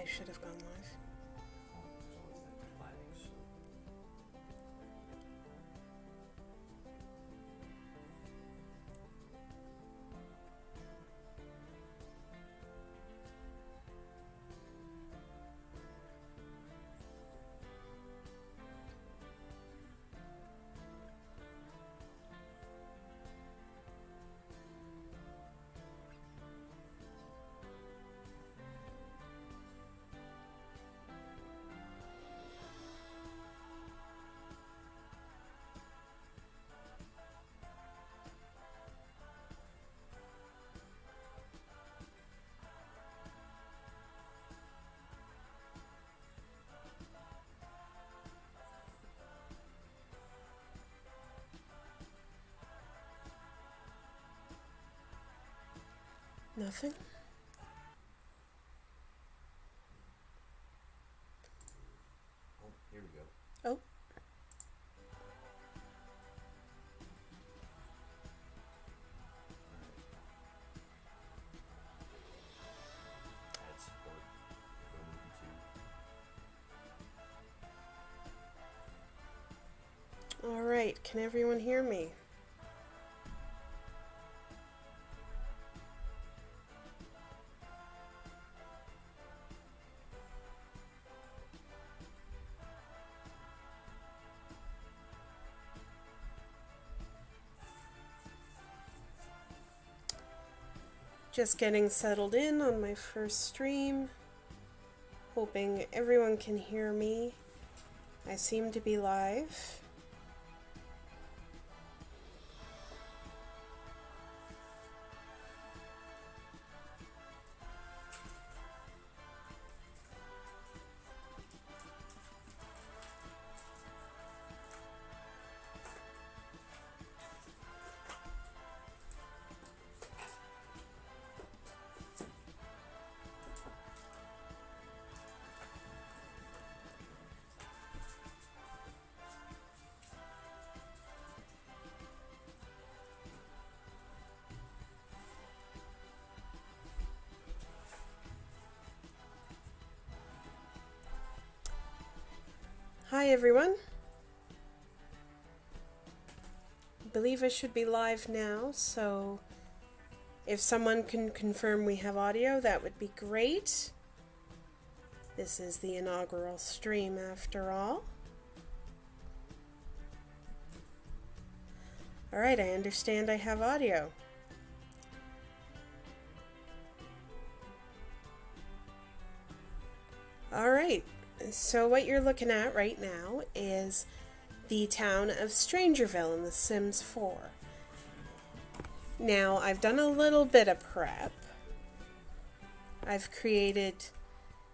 I should have gone live. Nothing? Oh, here we go. Oh. Add support. Go to All right, can everyone hear me? Just getting settled in on my first stream. Hoping everyone can hear me. I seem to be live. Hi everyone. I believe I should be live now, so if someone can confirm we have audio, that would be great. This is the inaugural stream after all. Alright, I understand I have audio. Alright, so what you're looking at right now is the town of StrangerVille in The Sims 4. Now, I've done a little bit of prep. I've created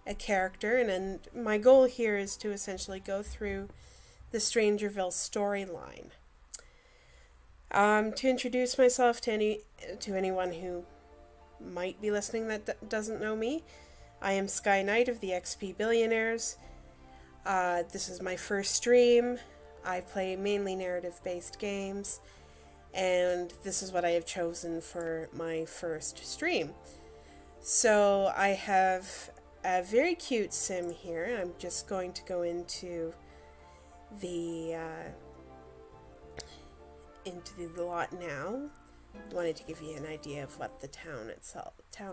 a character, and my goal here is to essentially go through the StrangerVille storyline. To introduce myself to anyone who might be listening that doesn't know me, I am Sky Knight of the XP Billionaires. This is my first stream. I play mainly narrative-based games, and this is what I have chosen for my first stream. So I have a very cute sim here. I'm just going to go into the lot now. I wanted to give you an idea of what the town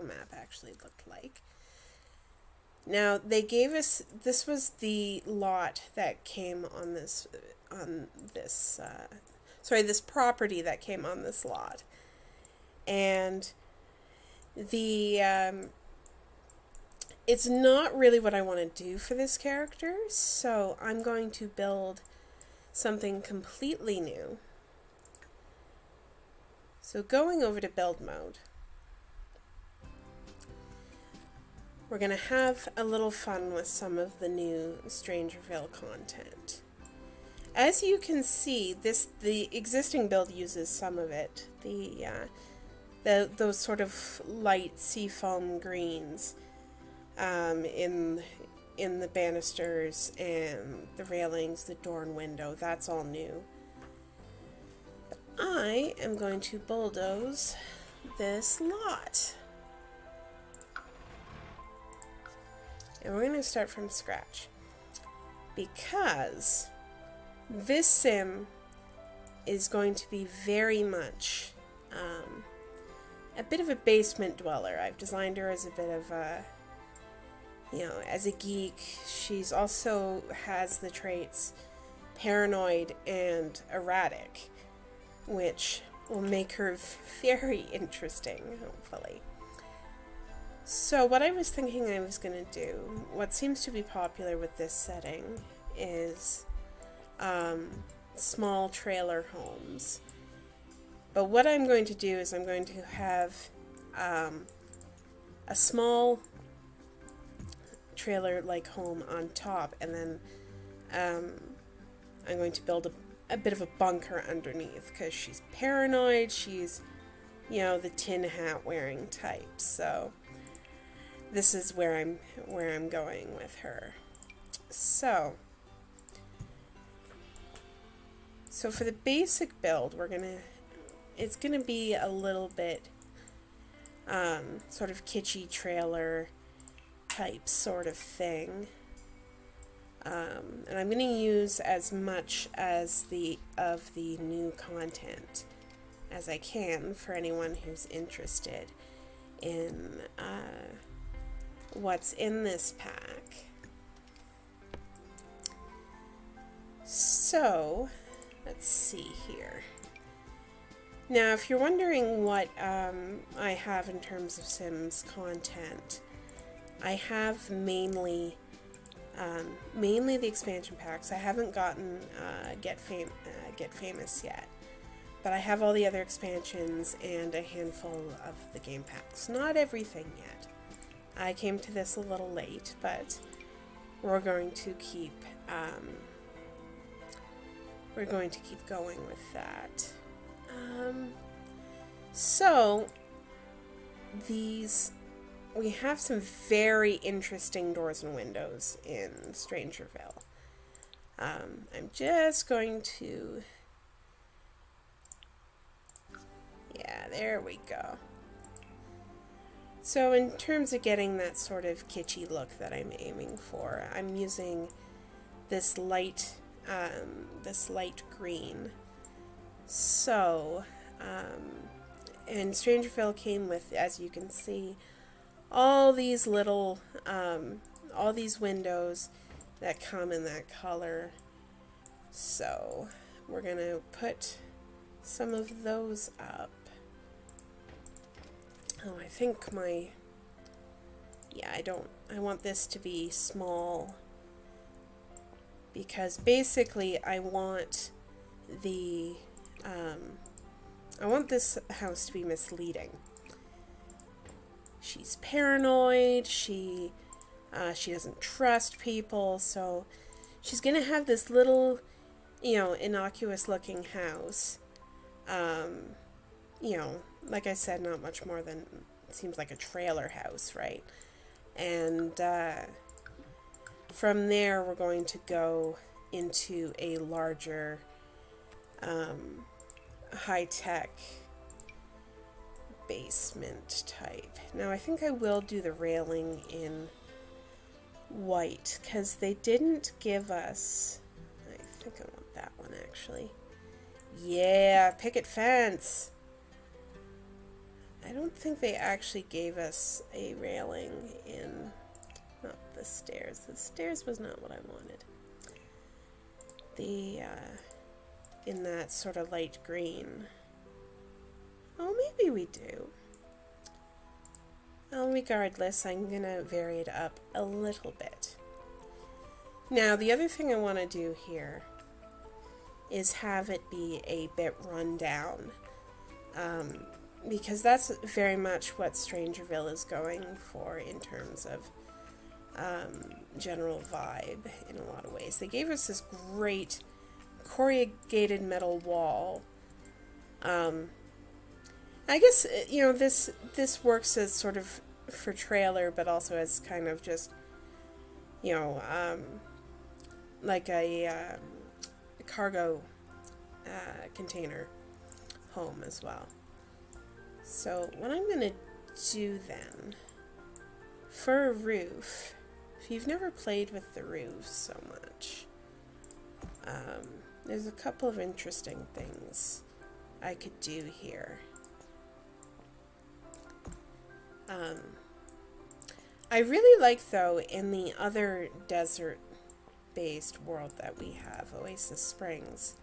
map actually looked like. Now, they gave us, this was the lot that came on this property that came on this lot. And it's not really what I want to do for this character, so I'm going to build something completely new. So going over to build mode, we're going to have a little fun with some of the new StrangerVille content. As you can see, the existing build uses some of it. Those sort of light seafoam greens in the banisters and the railings, the door and window. That's all new. But I am going to bulldoze this lot. and we're going to start from scratch. Because this sim is going to be very much a bit of a basement dweller. I've designed her as a bit of a, as a geek. She's also has the traits paranoid and erratic, which will make her very interesting, hopefully. So what I was thinking I was going to do, what seems to be popular with this setting, is small trailer homes. But what I'm going to do is I'm going to have a small trailer-like home on top, and then I'm going to build a bit of a bunker underneath, because she's paranoid, she's, the tin hat wearing type, so this is where I'm going with her. So for the basic build, it's gonna be a little bit sort of kitschy trailer type sort of thing. And I'm going to use as much as of the new content as I can for anyone who's interested in what's in this pack. So, let's see here. Now, if you're wondering what I have in terms of Sims content, I have mainly the expansion packs. I haven't gotten Get Famous yet, but I have all the other expansions and a handful of the game packs. Not everything yet. I came to this a little late, but we're going to keep going with that. So we have some very interesting doors and windows in StrangerVille. I'm just going to, yeah, there we go. So in terms of getting that sort of kitschy look that I'm aiming for, I'm using this light green. So, and StrangerVille came with, as you can see, all these little, all these windows that come in that color. So, we're going to put some of those up. Oh, I think I want this to be small, because basically I want this house to be misleading. She's paranoid, she doesn't trust people, so she's gonna have this little, innocuous looking house. Like I said, not much more than, it seems like a trailer house, right? And from there we're going to go into a larger high-tech basement type. Now I think I will do the railing in white, because they didn't give us, I think I want that one actually. Yeah, picket fence! I don't think they actually gave us a railing in, not the stairs. The stairs was not what I wanted. In that sort of light green. Oh, maybe we do. Well, regardless, I'm gonna vary it up a little bit. Now, the other thing I want to do here is have it be a bit run down. Because that's very much what StrangerVille is going for in terms of general vibe in a lot of ways. They gave us this great corrugated metal wall. I guess, this works as sort of for trailer, but also as kind of just, like a cargo container home as well. So what I'm going to do then, for a roof, if you've never played with the roofs so much, there's a couple of interesting things I could do here. I really like, though, in the other desert-based world that we have, Oasis Springs,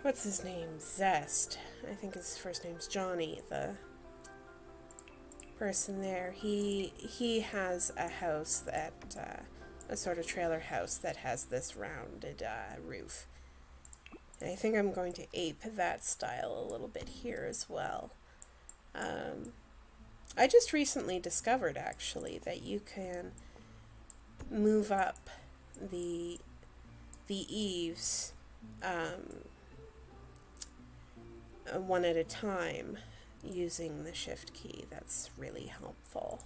what's his name? Zest. I think his first name's Johnny, the person there. He has a house that, a sort of trailer house that has this rounded roof. And I think I'm going to ape that style a little bit here as well. I just recently discovered, actually, that you can move up the eaves one at a time using the shift key. That's really helpful.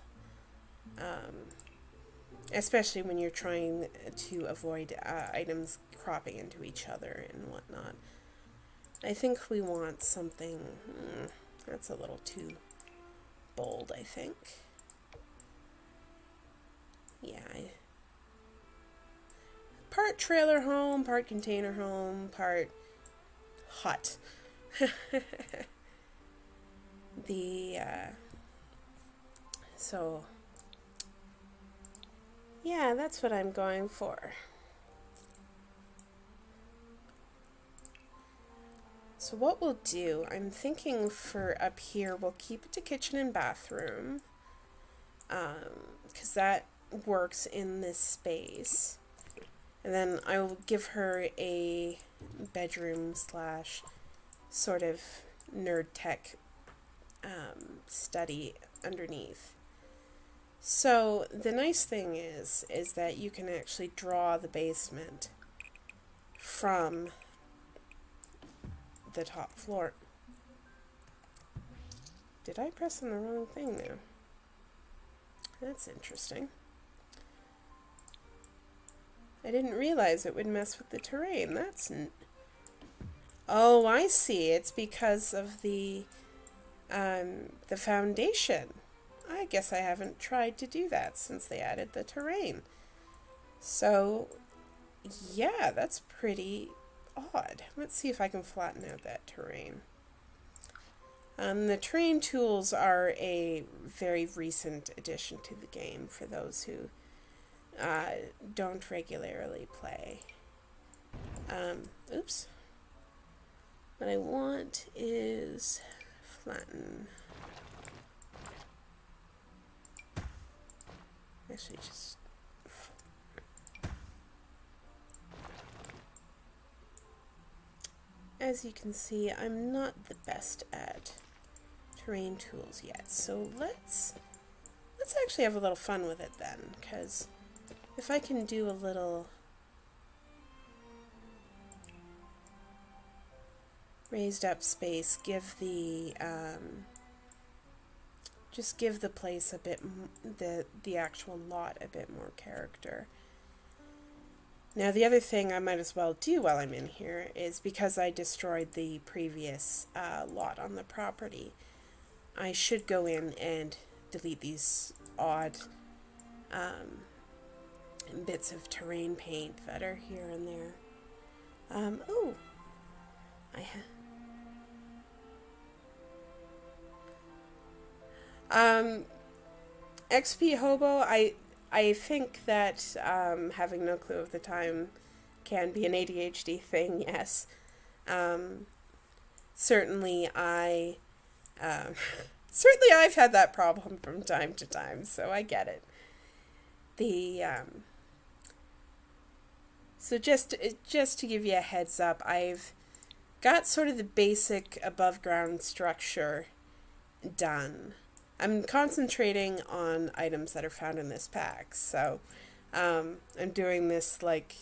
Especially when you're trying to avoid items cropping into each other and whatnot. I think we want something that's a little too bold, I think. Yeah. Part trailer home, part container home, part hut. So, yeah, that's what I'm going for. So what we'll do, I'm thinking for up here, we'll keep it to kitchen and bathroom, because that works in this space. And then I will give her a bedroom slash sort of nerd tech study underneath. So the nice thing is that you can actually draw the basement from the top floor. Did I press on the wrong thing there? That's interesting. I didn't realize it would mess with the terrain. That's oh, I see. It's because of the foundation. I guess I haven't tried to do that since they added the terrain. So, yeah, that's pretty odd. Let's see if I can flatten out that terrain. The terrain tools are a very recent addition to the game for those who don't regularly play. Oops. What I want is flatten. Actually, just as you can see, I'm not the best at terrain tools yet. So let's actually have a little fun with it then, because if I can do a little raised up space, give the just give the place a bit, the actual lot a bit more character. Now the other thing I might as well do while I'm in here is, because I destroyed the previous lot on the property, I should go in and delete these odd bits of terrain paint that are here and there. Oh, XP Hobo, I think that having no clue of the time can be an ADHD thing, yes. Certainly I've had that problem from time to time, so I get it. So just to give you a heads up, I've got sort of the basic above ground structure done. I'm concentrating on items that are found in this pack, so I'm doing this like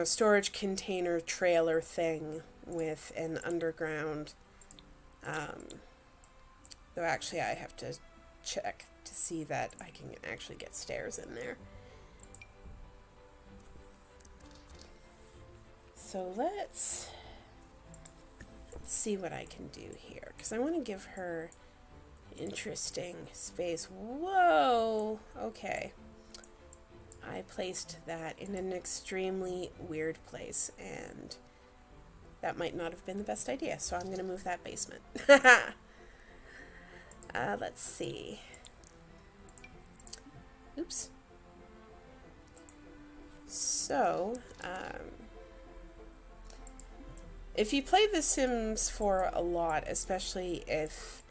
storage container trailer thing with an underground, though actually I have to check to see that I can actually get stairs in there. So let's let's see what I can do here, because I want to give her interesting space. Whoa! Okay. I placed that in an extremely weird place, and that might not have been the best idea, so I'm going to move that basement. Let's see. Oops. So, if you play The Sims for a lot, especially if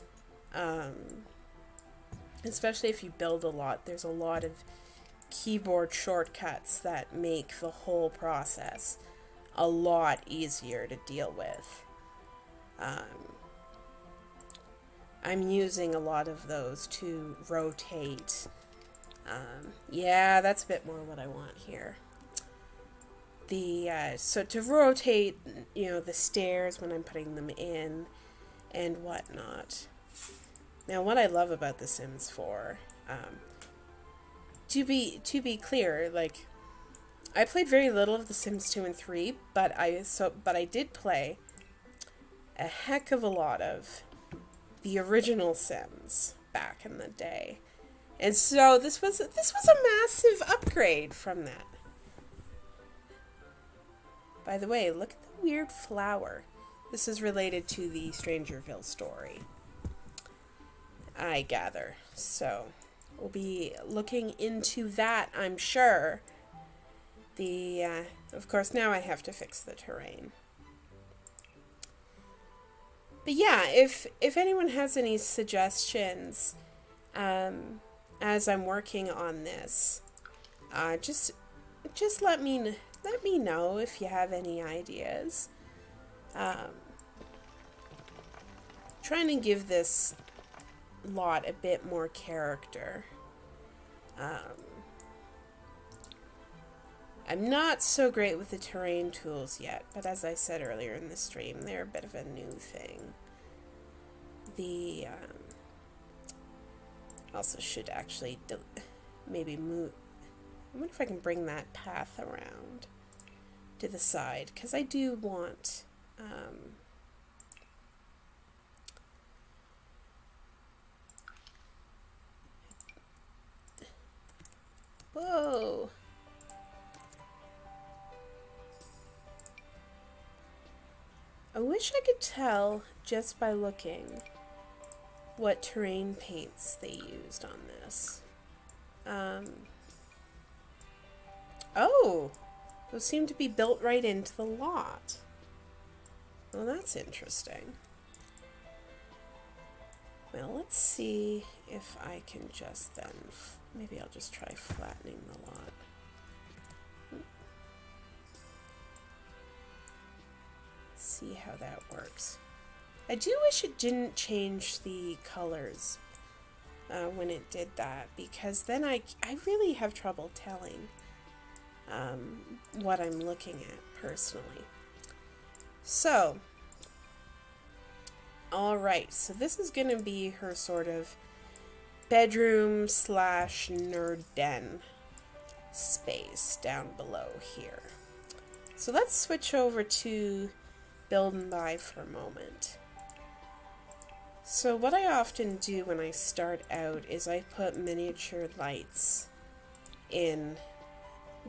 you build a lot, there's a lot of keyboard shortcuts that make the whole process a lot easier to deal with. I'm using a lot of those to rotate. Yeah, that's a bit more what I want here. So to rotate, the stairs when I'm putting them in and whatnot. Now, what I love about The Sims 4, to be clear, like, I played very little of The Sims 2 and 3, but I did play a heck of a lot of the original Sims back in the day. And so this was a massive upgrade from that. By the way, look at the weird flower. This is related to the StrangerVille story, I gather. So we'll be looking into that, I'm sure. Of course, now I have to fix the terrain. But yeah, if anyone has any suggestions, as I'm working on this, just let me know if you have any ideas. Trying to give this lot a bit more character. I'm not so great with the terrain tools yet, but as I said earlier in the stream, they're a bit of a new thing. Also should actually maybe move. I wonder if I can bring that path around to the side, because I do want whoa. I wish I could tell just by looking what terrain paints they used on this. Oh, those seem to be built right into the lot. Well, that's interesting. Well, let's see if I can just then, maybe I'll just try flattening the lot. See how that works. I do wish it didn't change the colors when it did that, because then I really have trouble telling what I'm looking at personally. So, alright, so this is going to be her sort of bedroom / nerd den space down below here. So let's switch over to build and buy for a moment. So what I often do when I start out is I put miniature lights in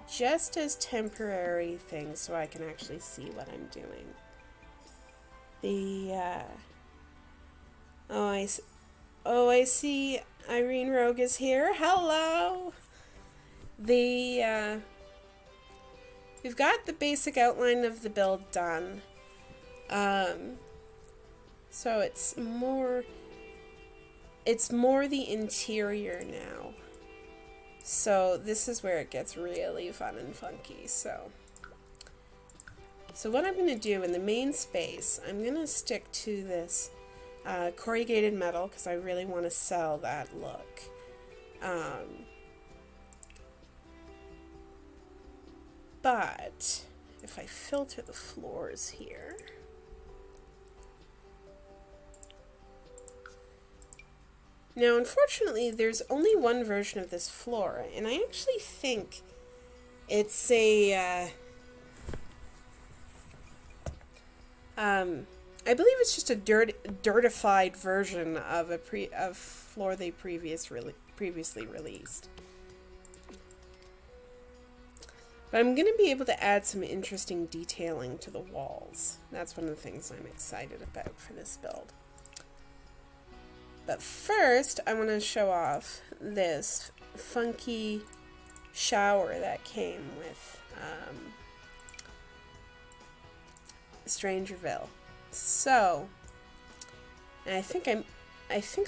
just as temporary things so I can actually see what I'm doing. I see Irene Rogue is here. Hello! We've got the basic outline of the build done. So it's more the interior now. So this is where it gets really fun and funky. So what I'm going to do in the main space, I'm going to stick to this corrugated metal because I really want to sell that look. But if I filter the floors here, now unfortunately there's only one version of this floor, and I actually think it's a I believe it's just a dirtified version of of floor they previously released. But I'm going to be able to add some interesting detailing to the walls. That's one of the things I'm excited about for this build. But first, I want to show off this funky shower that came with StrangerVille. So, and I think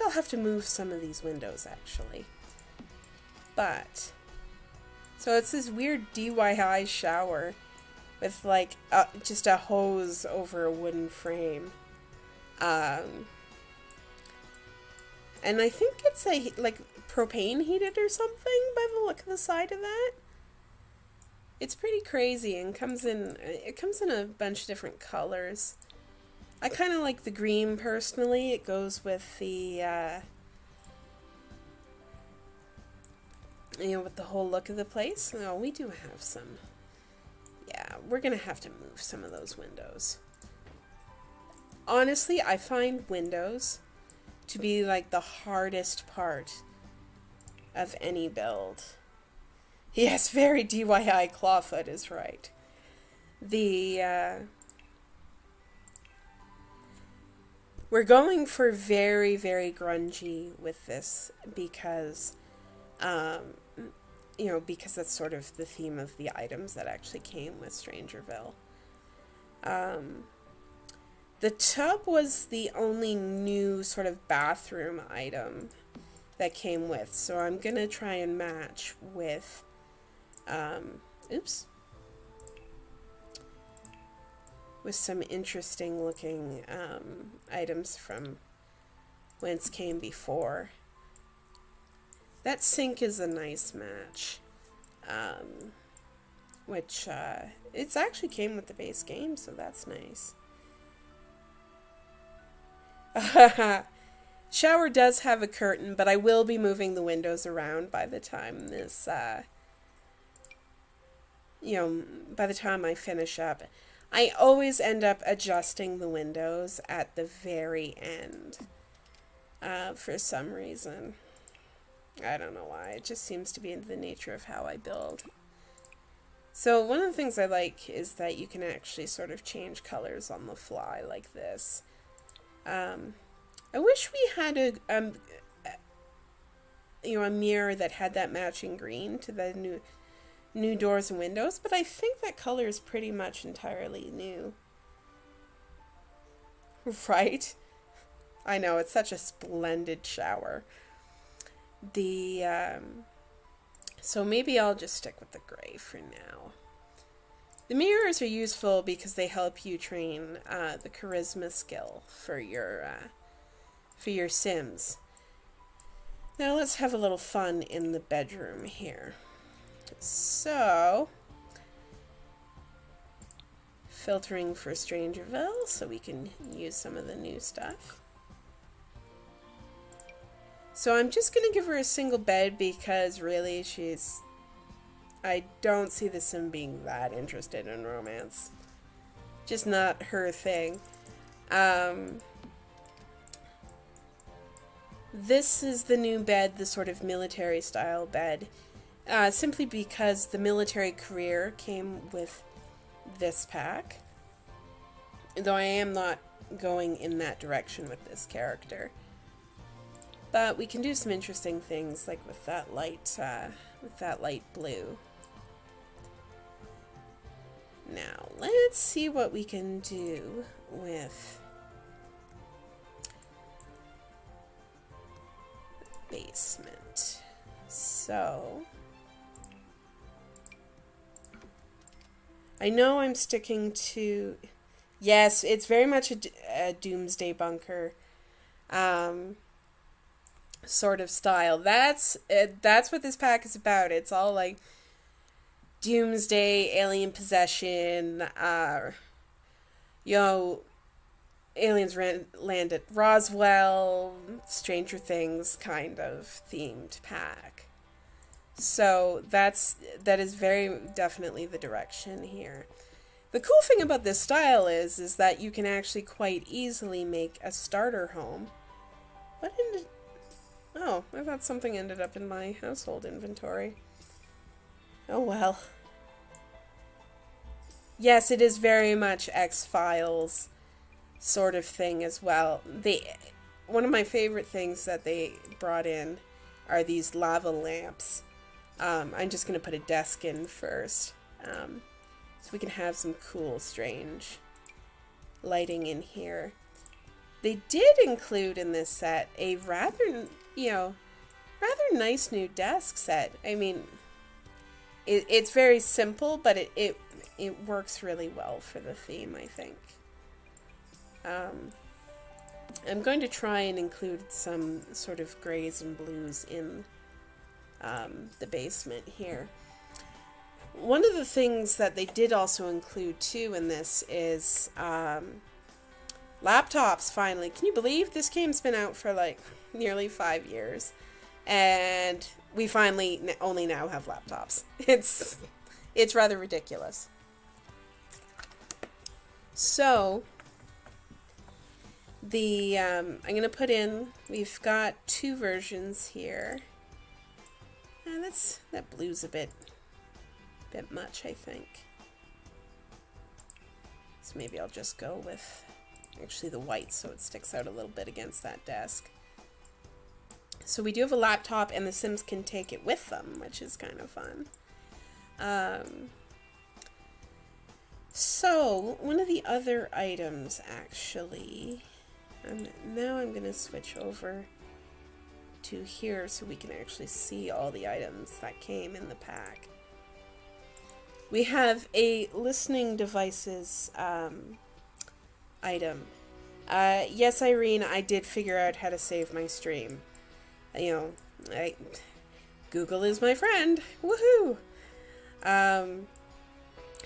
I'll have to move some of these windows actually. But so it's this weird DIY shower with like just a hose over a wooden frame. And I think it's like propane heated or something by the look of the side of that. It's pretty crazy and comes in a bunch of different colors. I kind of like the green personally. It goes with the with the whole look of the place. No, we do have some. Yeah, we're gonna have to move some of those windows. Honestly, I find windows to be like the hardest part of any build. Yes, very DIY clawfoot is right. We're going for very, very grungy with this because because that's sort of the theme of the items that actually came with StrangerVille. The tub was the only new sort of bathroom item that came with, so I'm gonna try and match with, with some interesting looking items from whence came before. That sink is a nice match, which it's actually came with the base game, so that's nice. Shower does have a curtain, but I will be moving the windows around by the time this, by the time I finish up. I always end up adjusting the windows at the very end, for some reason. I don't know why. It just seems to be in the nature of how I build. So one of the things I like is that you can actually sort of change colors on the fly like this. I wish we had a mirror that had that matching green to the new doors and windows, but I think that color is pretty much entirely new. Right? I know, it's such a splendid shower. So maybe I'll just stick with the gray for now. The mirrors are useful because they help you train the charisma skill for your Sims. Now let's have a little fun in the bedroom here. So, filtering for StrangerVille so we can use some of the new stuff. So I'm just going to give her a single bed because really I don't see the Sim being that interested in romance. Just not her thing. This is the new bed, the sort of military style bed. Simply because the military career came with this pack. Though I am not going in that direction with this character. But we can do some interesting things, like with that light blue. Now, let's see what we can do with the basement. So, I know I'm sticking to, yes, it's very much a doomsday bunker. Sort of style. That's what this pack is about. It's all like doomsday, alien possession, aliens land at Roswell, Stranger Things kind of themed pack. So that is very definitely the direction here. The cool thing about this style is that you can actually quite easily make a starter home. What ended... Oh, I thought something ended up in my household inventory. Oh well. Yes, it is very much X-Files sort of thing as well. One of my favorite things that they brought in are these lava lamps. I'm just going to put a desk in first. So we can have some cool, strange lighting in here. They did include in this set a rather nice new desk set. I mean, it's very simple, but it works really well for the theme, I think. I'm going to try and include some sort of grays and blues in the basement here. One of the things that they did also include too in this is laptops, finally. Can you believe this game's been out for like nearly 5 years? And we finally only now have laptops. It's rather ridiculous. So, I'm going to put in, we've got 2 versions here. And that blue's a bit much, I think. So maybe I'll just go with actually the white so it sticks out a little bit against that desk. So we do have a laptop and the Sims can take it with them, which is kind of fun. So one of the other items actually, now I'm going to switch over to here so we can actually see all the items that came in the pack. We have a listening devices item. Yes, Irene, I did figure out how to save my stream. You know, Google is my friend. Woohoo!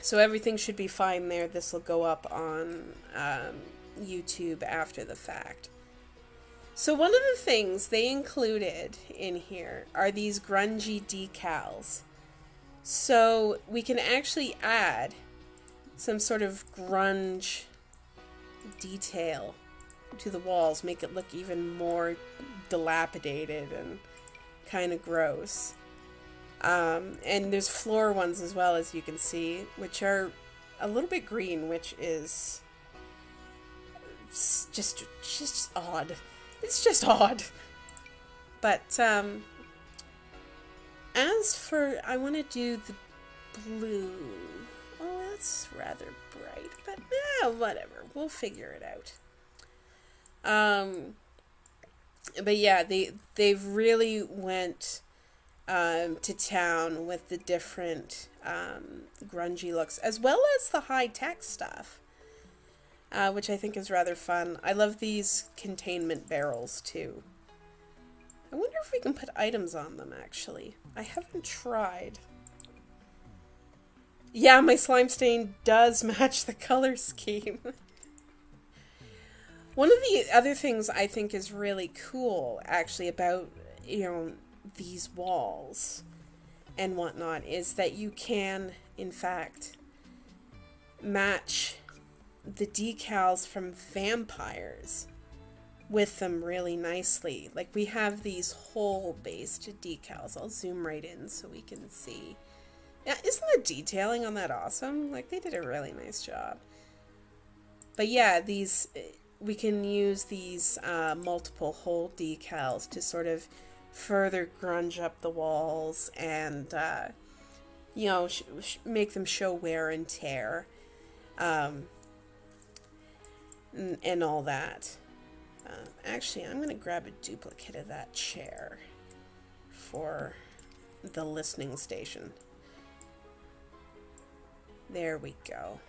So everything should be fine there. This will go up on YouTube after the fact. So one of the things they included in here are these grungy decals. So we can actually add some sort of grunge detail to the walls, make it look even more dilapidated and kind of gross. And there's floor ones as well, as you can see, which are a little bit green, which is just odd. It's just odd. But as for, I want to do the blue. Oh, that's rather bright, but whatever. We'll figure it out. But yeah, they've really went to town with the different grungy looks, as well as the high-tech stuff, which I think is rather fun. I love these containment barrels, too. I wonder if we can put items on them, actually. I haven't tried. Yeah, my slime stain does match the color scheme. One of the other things I think is really cool, actually, about, these walls and whatnot, is that you can, in fact, match the decals from vampires with them really nicely. Like, we have these hole-based decals. I'll zoom right in so we can see. Yeah, isn't the detailing on that awesome? Like, they did a really nice job. But yeah, we can use these multiple hole decals to sort of further grunge up the walls and, make them show wear and tear, and all that. Actually, I'm going to grab a duplicate of that chair for the listening station. There we go.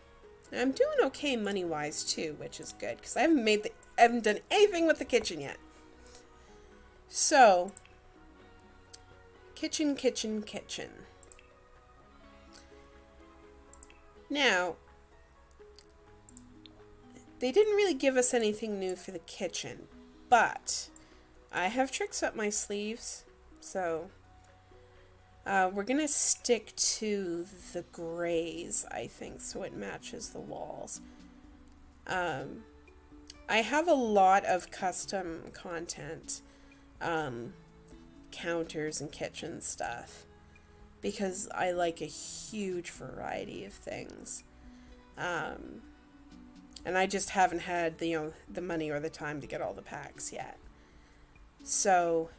I'm doing okay money-wise, too, which is good, because I haven't done anything with the kitchen yet. So, kitchen. Now, they didn't really give us anything new for the kitchen, but I have tricks up my sleeves, so We're gonna stick to the grays, I think, so it matches the walls. I have a lot of custom content, counters and kitchen stuff, because I like a huge variety of things. And I just haven't had the money or the time to get all the packs yet. So,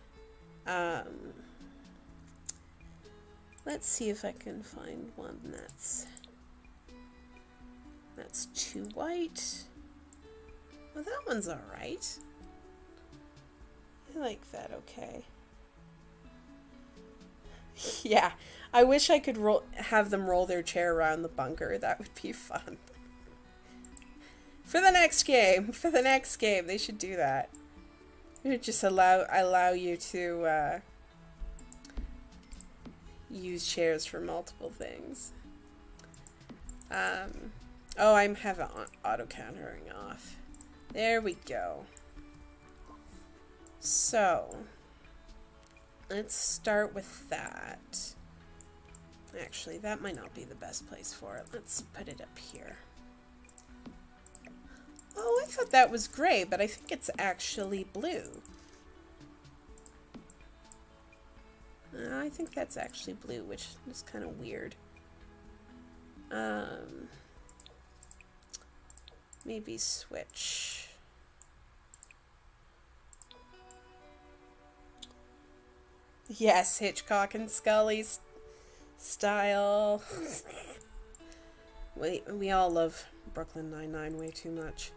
let's see if I can find one that's too white. Well, that one's alright. I like that, okay. Yeah, I wish I could have them roll their chair around the bunker. That would be fun. For the next game, they should do that. It would just allow you to use chairs for multiple things. Oh, I'm having auto countering off. There we go. So, let's start with that. Actually, that might not be the best place for it. Let's put it up here. Oh, I thought that was gray, but I think it's actually blue. I think that's actually blue, which is kind of weird. Maybe switch. Yes, Hitchcock and Scully's style. We all love Brooklyn Nine-Nine way too much.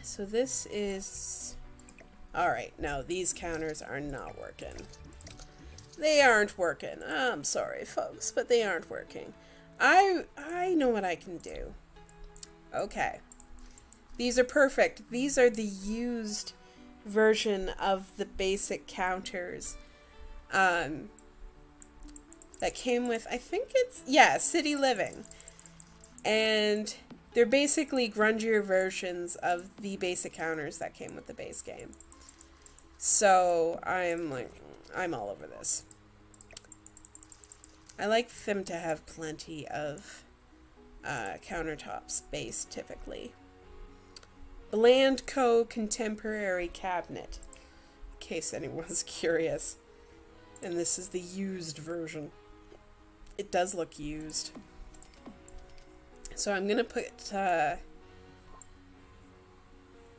So this is... Alright, no, these counters are not working. They aren't working. I'm sorry, folks, but they aren't working. I know what I can do. Okay. These are perfect. These are the used version of the basic counters that came with, I think it's, yeah, City Living. And they're basically grungier versions of the basic counters that came with the base game. So I'm all over this. I like them to have plenty of countertop space, typically. Blandco Contemporary Cabinet, in case anyone's curious. And this is the used version. It does look used. So I'm going to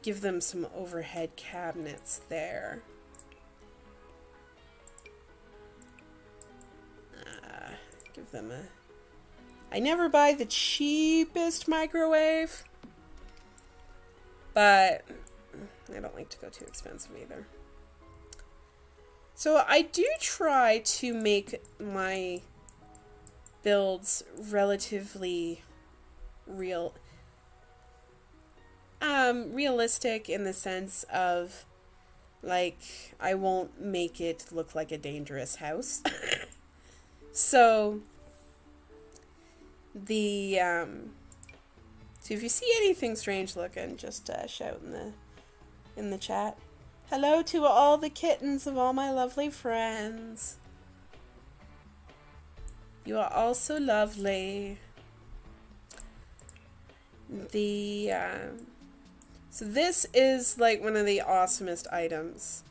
give them some overhead cabinets there. Give them a... I never buy the cheapest microwave, but I don't like to go too expensive either. So I do try to make my builds relatively realistic in the sense of, like, I won't make it look like a dangerous house. So so if you see anything strange looking, just shout in the chat. Hello to all the kittens of all my lovely friends. You are all so lovely. So this is like one of the awesomest items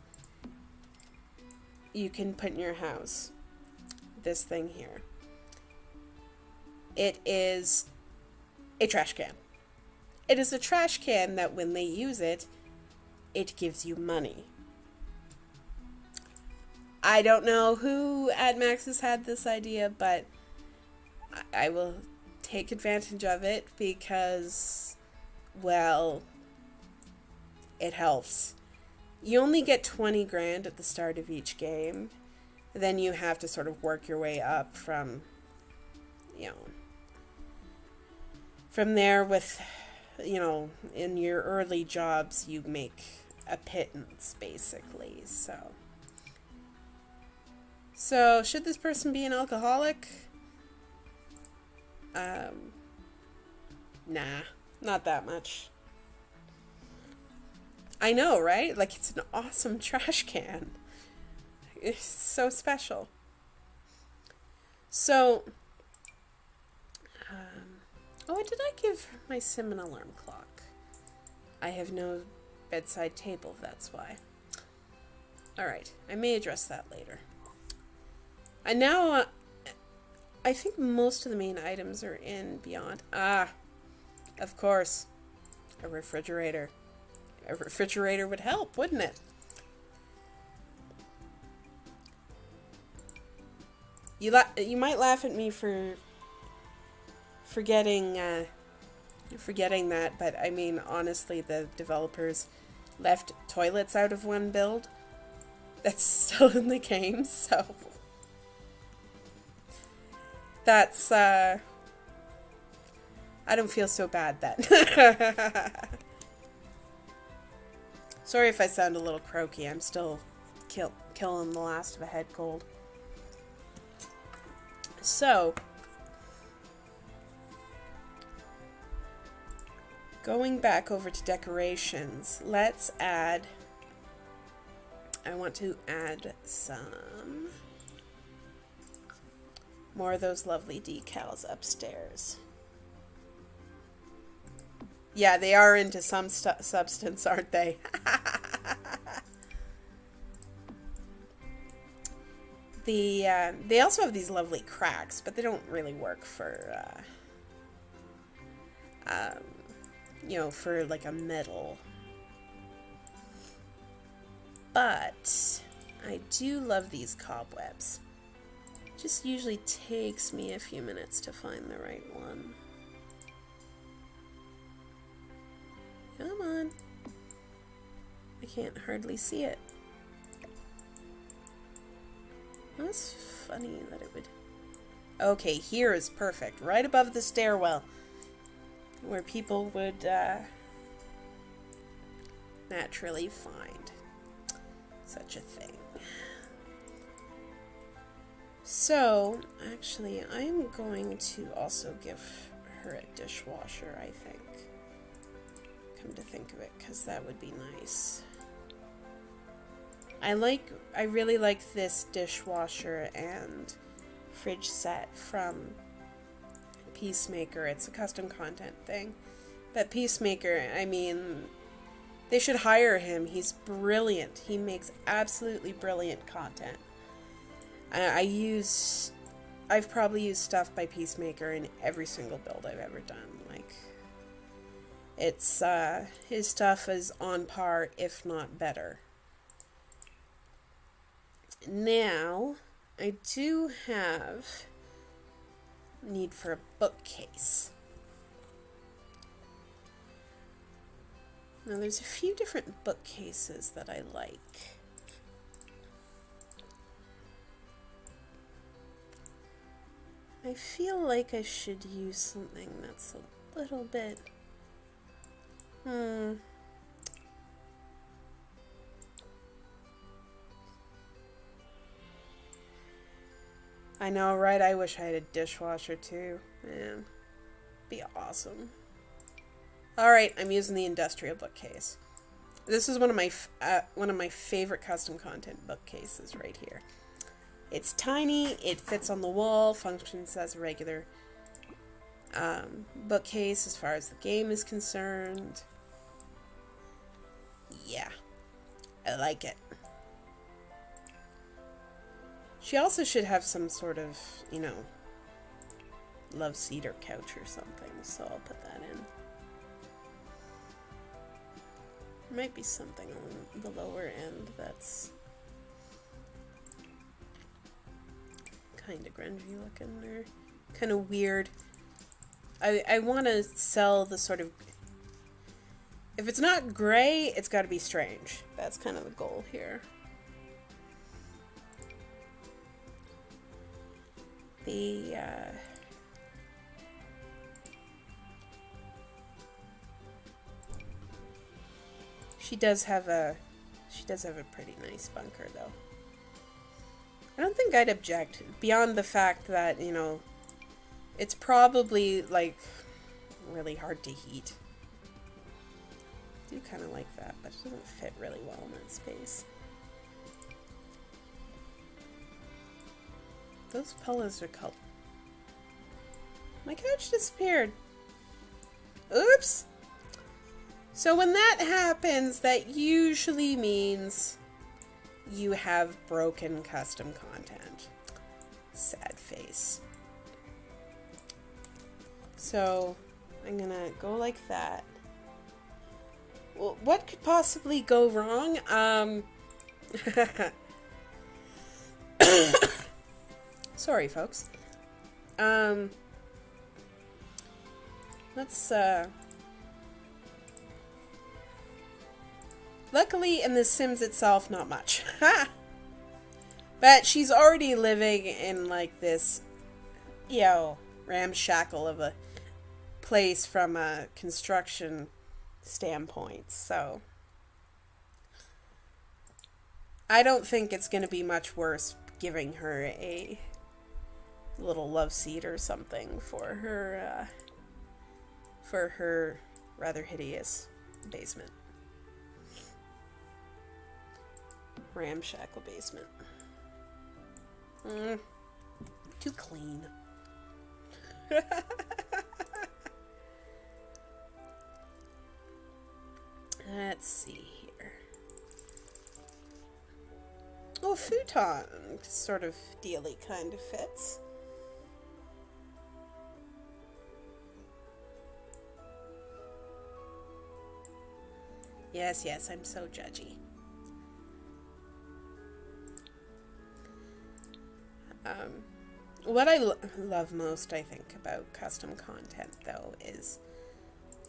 you can put in your house. This thing here. It is a trash can. It is a trash can that when they use it, it gives you money. I don't know who at Max's had this idea, but I will take advantage of it because, well, it helps. You only get 20 grand at the start of each game. Then you have to sort of work your way up from, from there with, in your early jobs, you make a pittance, basically, So, should this person be an alcoholic? Nah, not that much. I know, right? Like, it's an awesome trash can. It's so special. So, oh, did I give my sim an alarm clock? I have no bedside table, that's why. Alright, I may address that later. And now, I think most of the main items are in Beyond. Ah, of course, a refrigerator. A refrigerator would help, wouldn't it? You might laugh at me for forgetting that, but I mean, honestly, the developers left toilets out of one build. That's still in the game, so that's I don't feel so bad then. Sorry if I sound a little croaky. I'm still killing the last of a head cold. So, going back over to decorations, let's add, I want to add some more of those lovely decals upstairs. Yeah, they are into some substance, aren't they? They also have these lovely cracks, but they don't really work for, you know, for like a metal. But I do love these cobwebs. It just usually takes me a few minutes to find the right one. Come on. I can't hardly see it. That's funny that it would... Okay, here is perfect. Right above the stairwell. Where people would naturally find such a thing. So, actually, I'm going to also give her a dishwasher, I think. Come to think of it, because that would be nice. I really like this dishwasher and fridge set from Peacemaker. It's a custom content thing. But Peacemaker, I mean, they should hire him. He's brilliant. He makes absolutely brilliant content. I've probably used stuff by Peacemaker in every single build I've ever done. Like, it's, his stuff is on par, if not better. Now, I do have need for a bookcase. Now, there's a few different bookcases that I like. I feel like I should use something that's a little bit... I know, right? I wish I had a dishwasher too. Man, be awesome. Alright, I'm using the industrial bookcase. This is one of my favorite custom content bookcases right here. It's tiny, it fits on the wall, functions as a regular bookcase as far as the game is concerned. Yeah, I like it. She also should have some sort of, you know, love cedar couch or something, so I'll put that in. There might be something on the lower end that's kind of grungy looking or kind of weird. I want to sell the sort of... If it's not gray, it's got to be strange. That's kind of the goal here. She does have a pretty nice bunker though. I don't think I'd object beyond the fact that, you know, it's probably like really hard to heat. I do kind of like that, but it doesn't fit really well in that space. those pillows are called... My couch disappeared. Oops. So when that happens, that usually means you have broken custom content. Sad face. So I'm gonna go like that. Well, what could possibly go wrong? Sorry, folks. Let's, luckily, in The Sims itself, not much. Ha! But she's already living in, like, this, ramshackle of a place from a construction standpoint, so I don't think it's going to be much worse giving her a little love seat or something for her rather hideous basement. Ramshackle basement. Too clean. Let's see here. Oh, futon sort of dealy kind of fits. Yes, yes, I'm so judgy. What I love most, I think, about custom content, though, is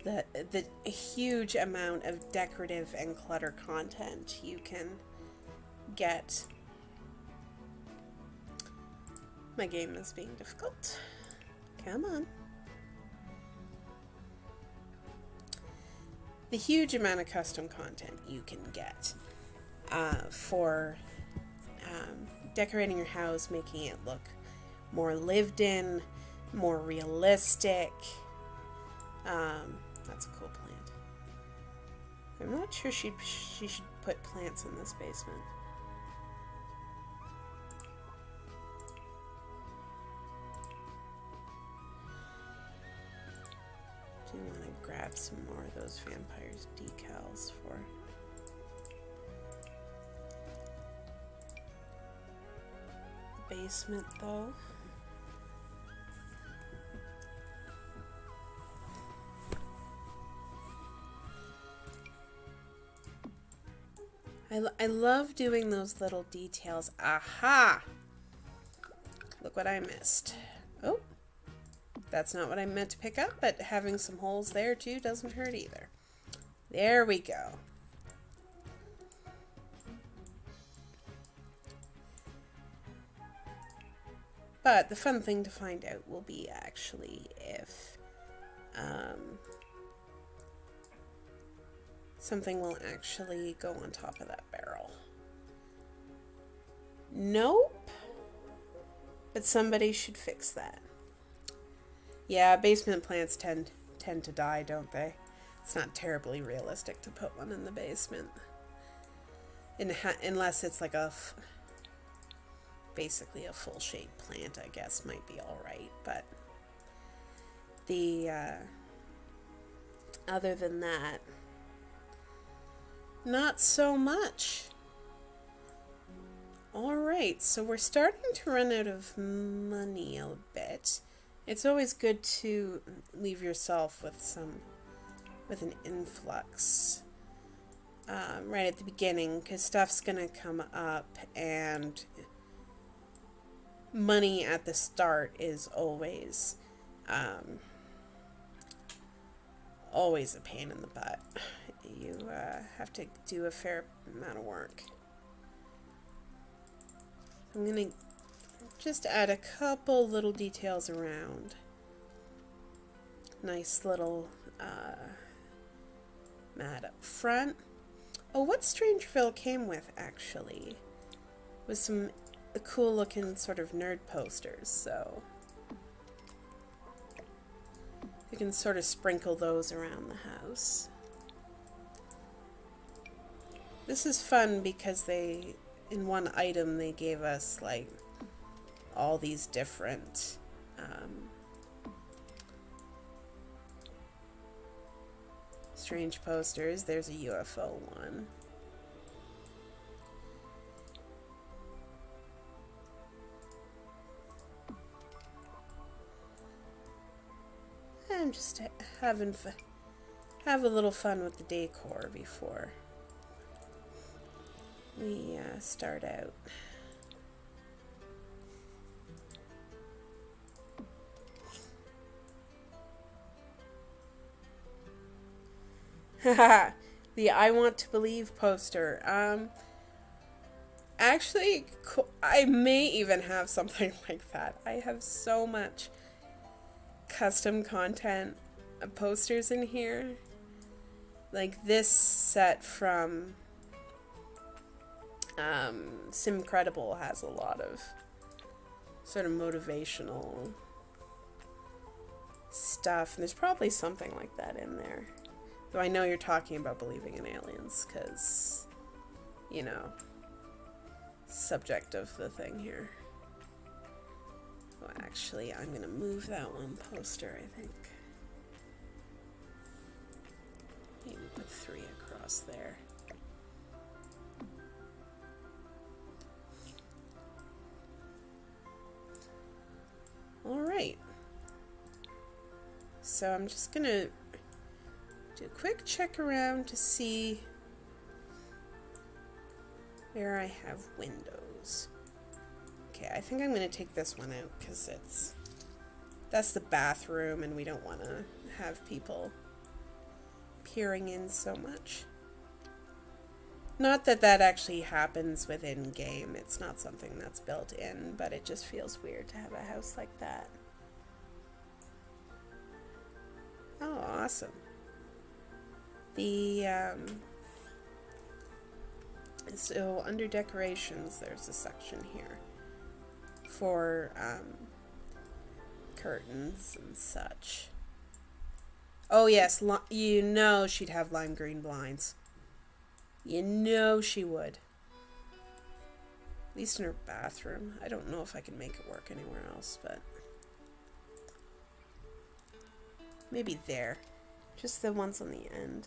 the huge amount of decorative and clutter content you can get. My game is being difficult. Come on. The huge amount of custom content you can get for decorating your house, making it look more lived in, more realistic. That's a cool plant. I'm not sure she should put plants in this basement. Do want to grab some more of those vampires decals for the basement, though. I love doing those little details. Aha! Look what I missed. Oh, that's not what I meant to pick up, but having some holes there too doesn't hurt either. There we go. But the fun thing to find out will be actually if something will actually go on top of that barrel. Nope. But somebody should fix that. Yeah, basement plants tend to die, don't they? It's not terribly realistic to put one in the basement. Unless it's like basically a full-shaped plant, I guess, might be alright. But the other than that, not so much. Alright, so we're starting to run out of money a bit. It's always good to leave yourself with an influx right at the beginning, because stuff's gonna come up, and money at the start is always always a pain in the butt. You have to do a fair amount of work. I'm gonna just add a couple little details around. Nice little mat up front. Oh, what StrangerVille came with, actually, was some cool looking sort of nerd posters, so you can sort of sprinkle those around the house. This is fun because in one item they gave us like all these different strange posters. There's a UFO one. I'm just having have a little fun with the decor before we start out. The I Want to Believe poster. Actually, I may even have something like that. I have so much custom content posters in here. Like this set from Simcredible has a lot of sort of motivational stuff. And there's probably something like that in there. Though I know you're talking about believing in aliens because, you know, subject of the thing here. Well, actually, I'm going to move that one poster, I think. Maybe put 3 across there. Alright. So I'm just going to do a quick check around to see where I have windows. Okay, I think I'm going to take this one out because that's the bathroom and we don't want to have people peering in so much. Not that that actually happens within game. It's not something that's built in, but it just feels weird to have a house like that. Oh, awesome. So under decorations, there's a section here for curtains and such. Oh yes, you know she'd have lime green blinds. You know she would. At least in her bathroom. I don't know if I can make it work anywhere else, but maybe there. Just the ones on the end.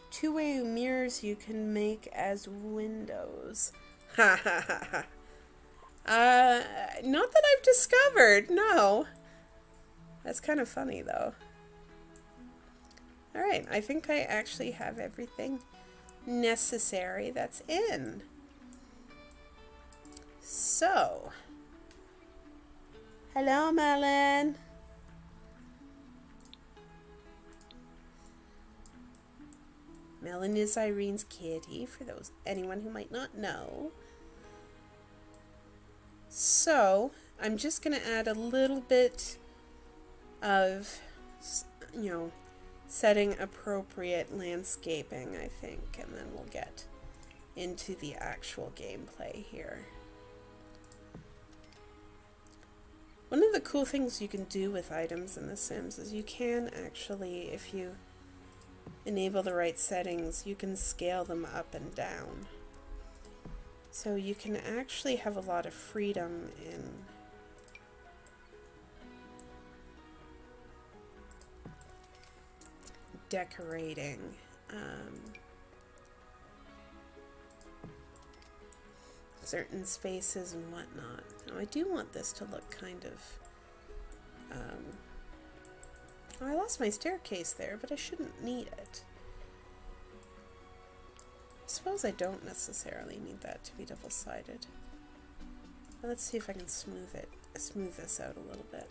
Two-way mirrors you can make as windows. Ha ha ha ha. Not that I've discovered, no. That's kind of funny, though. Alright, I think I actually have everything necessary that's in. So. Hello, Melon. Melon is Irene's kitty, for anyone who might not know. So, I'm just going to add a little bit of, setting appropriate landscaping, I think, and then we'll get into the actual gameplay here. One of the cool things you can do with items in The Sims is you can actually, if you enable the right settings, you can scale them up and down. So you can actually have a lot of freedom in decorating. Certain spaces and whatnot. Now I do want this to look kind of oh, I lost my staircase there, but I shouldn't need it. I suppose I don't necessarily need that to be double-sided. Let's see if I can smooth this out a little bit.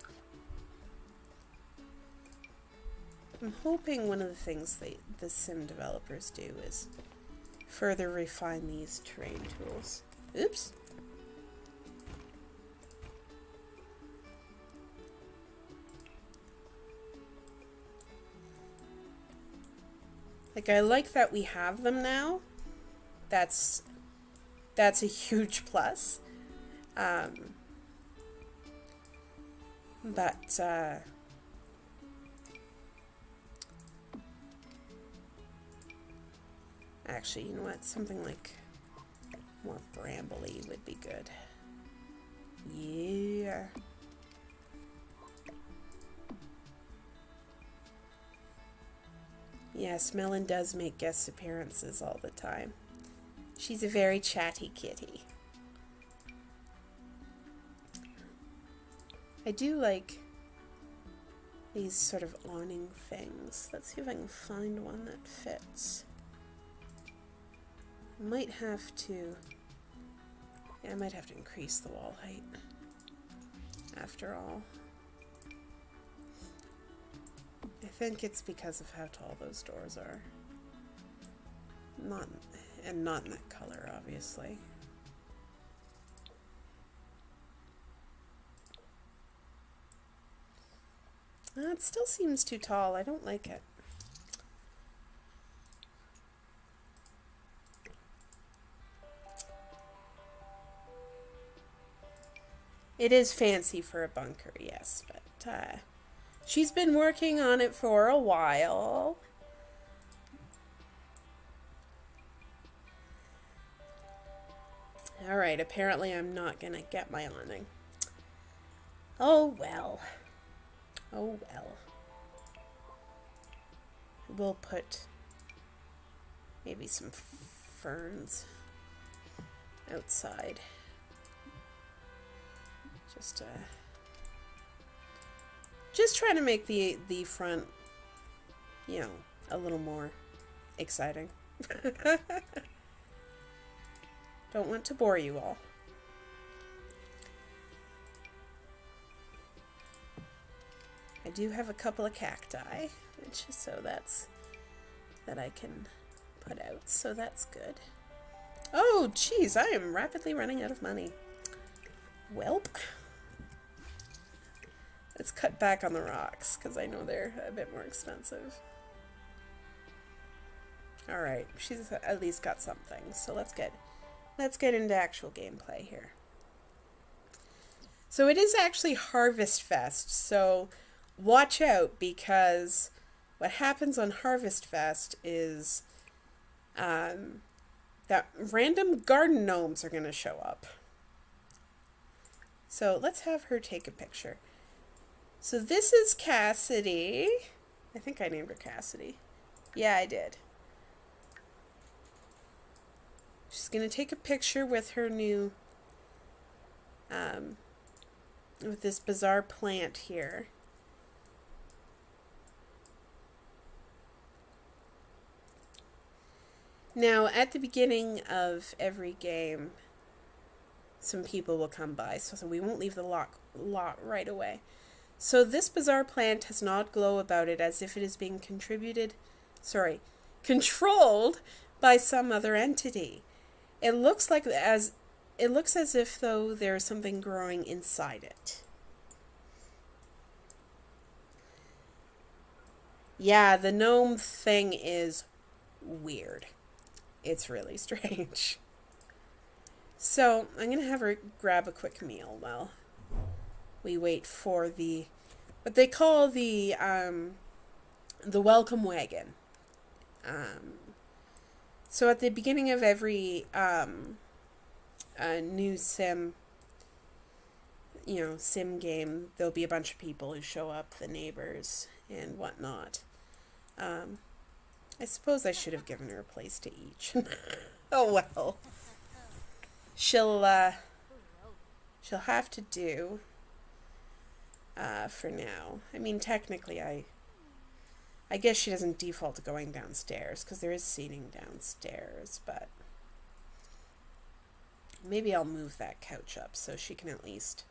I'm hoping one of the things the sim developers do is further refine these terrain tools. Oops. Like, I like that we have them now. That's a huge plus. But actually, you know what? Something like More brambly would be good. Yeah. Yes, Melon does make guest appearances all the time. She's a very chatty kitty. I do like these sort of awning things. Let's see if I can find one that fits. I might have to... Yeah, I might have to increase the wall height. After all. I think it's because of how tall those doors are. Not in that color, obviously. It still seems too tall. I don't like it. It is fancy for a bunker, yes, but she's been working on it for a while. Alright, apparently I'm not gonna get my awning. Oh well. Oh well. We'll put maybe some ferns outside. Just trying to make the front, you know, a little more exciting. Don't want to bore you all. I do have a couple of cacti, which is that I can put out, so that's good. Oh, geez, I am rapidly running out of money. Welp. Let's cut back on the rocks, because I know they're a bit more expensive. Alright, she's at least got something, so let's get into actual gameplay here. So it is actually Harvest Fest, so watch out, because what happens on Harvest Fest is that random garden gnomes are going to show up. So let's have her take a picture. So this is Cassidy. I think I named her Cassidy. Yeah, I did. She's going to take a picture with her new, with this bizarre plant here. Now, at the beginning of every game, some people will come by, so we won't leave the lot right away. So this bizarre plant has an odd glow about it, as if it is being controlled by some other entity. It looks as if though there's something growing inside it. Yeah, the gnome thing is weird. It's really strange. So I'm gonna have her grab a quick meal while we wait for what they call the welcome wagon. So at the beginning of every new sim game, there'll be a bunch of people who show up, the neighbors and whatnot. I suppose I should have given her a place to eat. Oh well. She'll have to do for now. I mean, technically, I guess she doesn't default to going downstairs, because there is seating downstairs, but maybe I'll move that couch up so she can at least,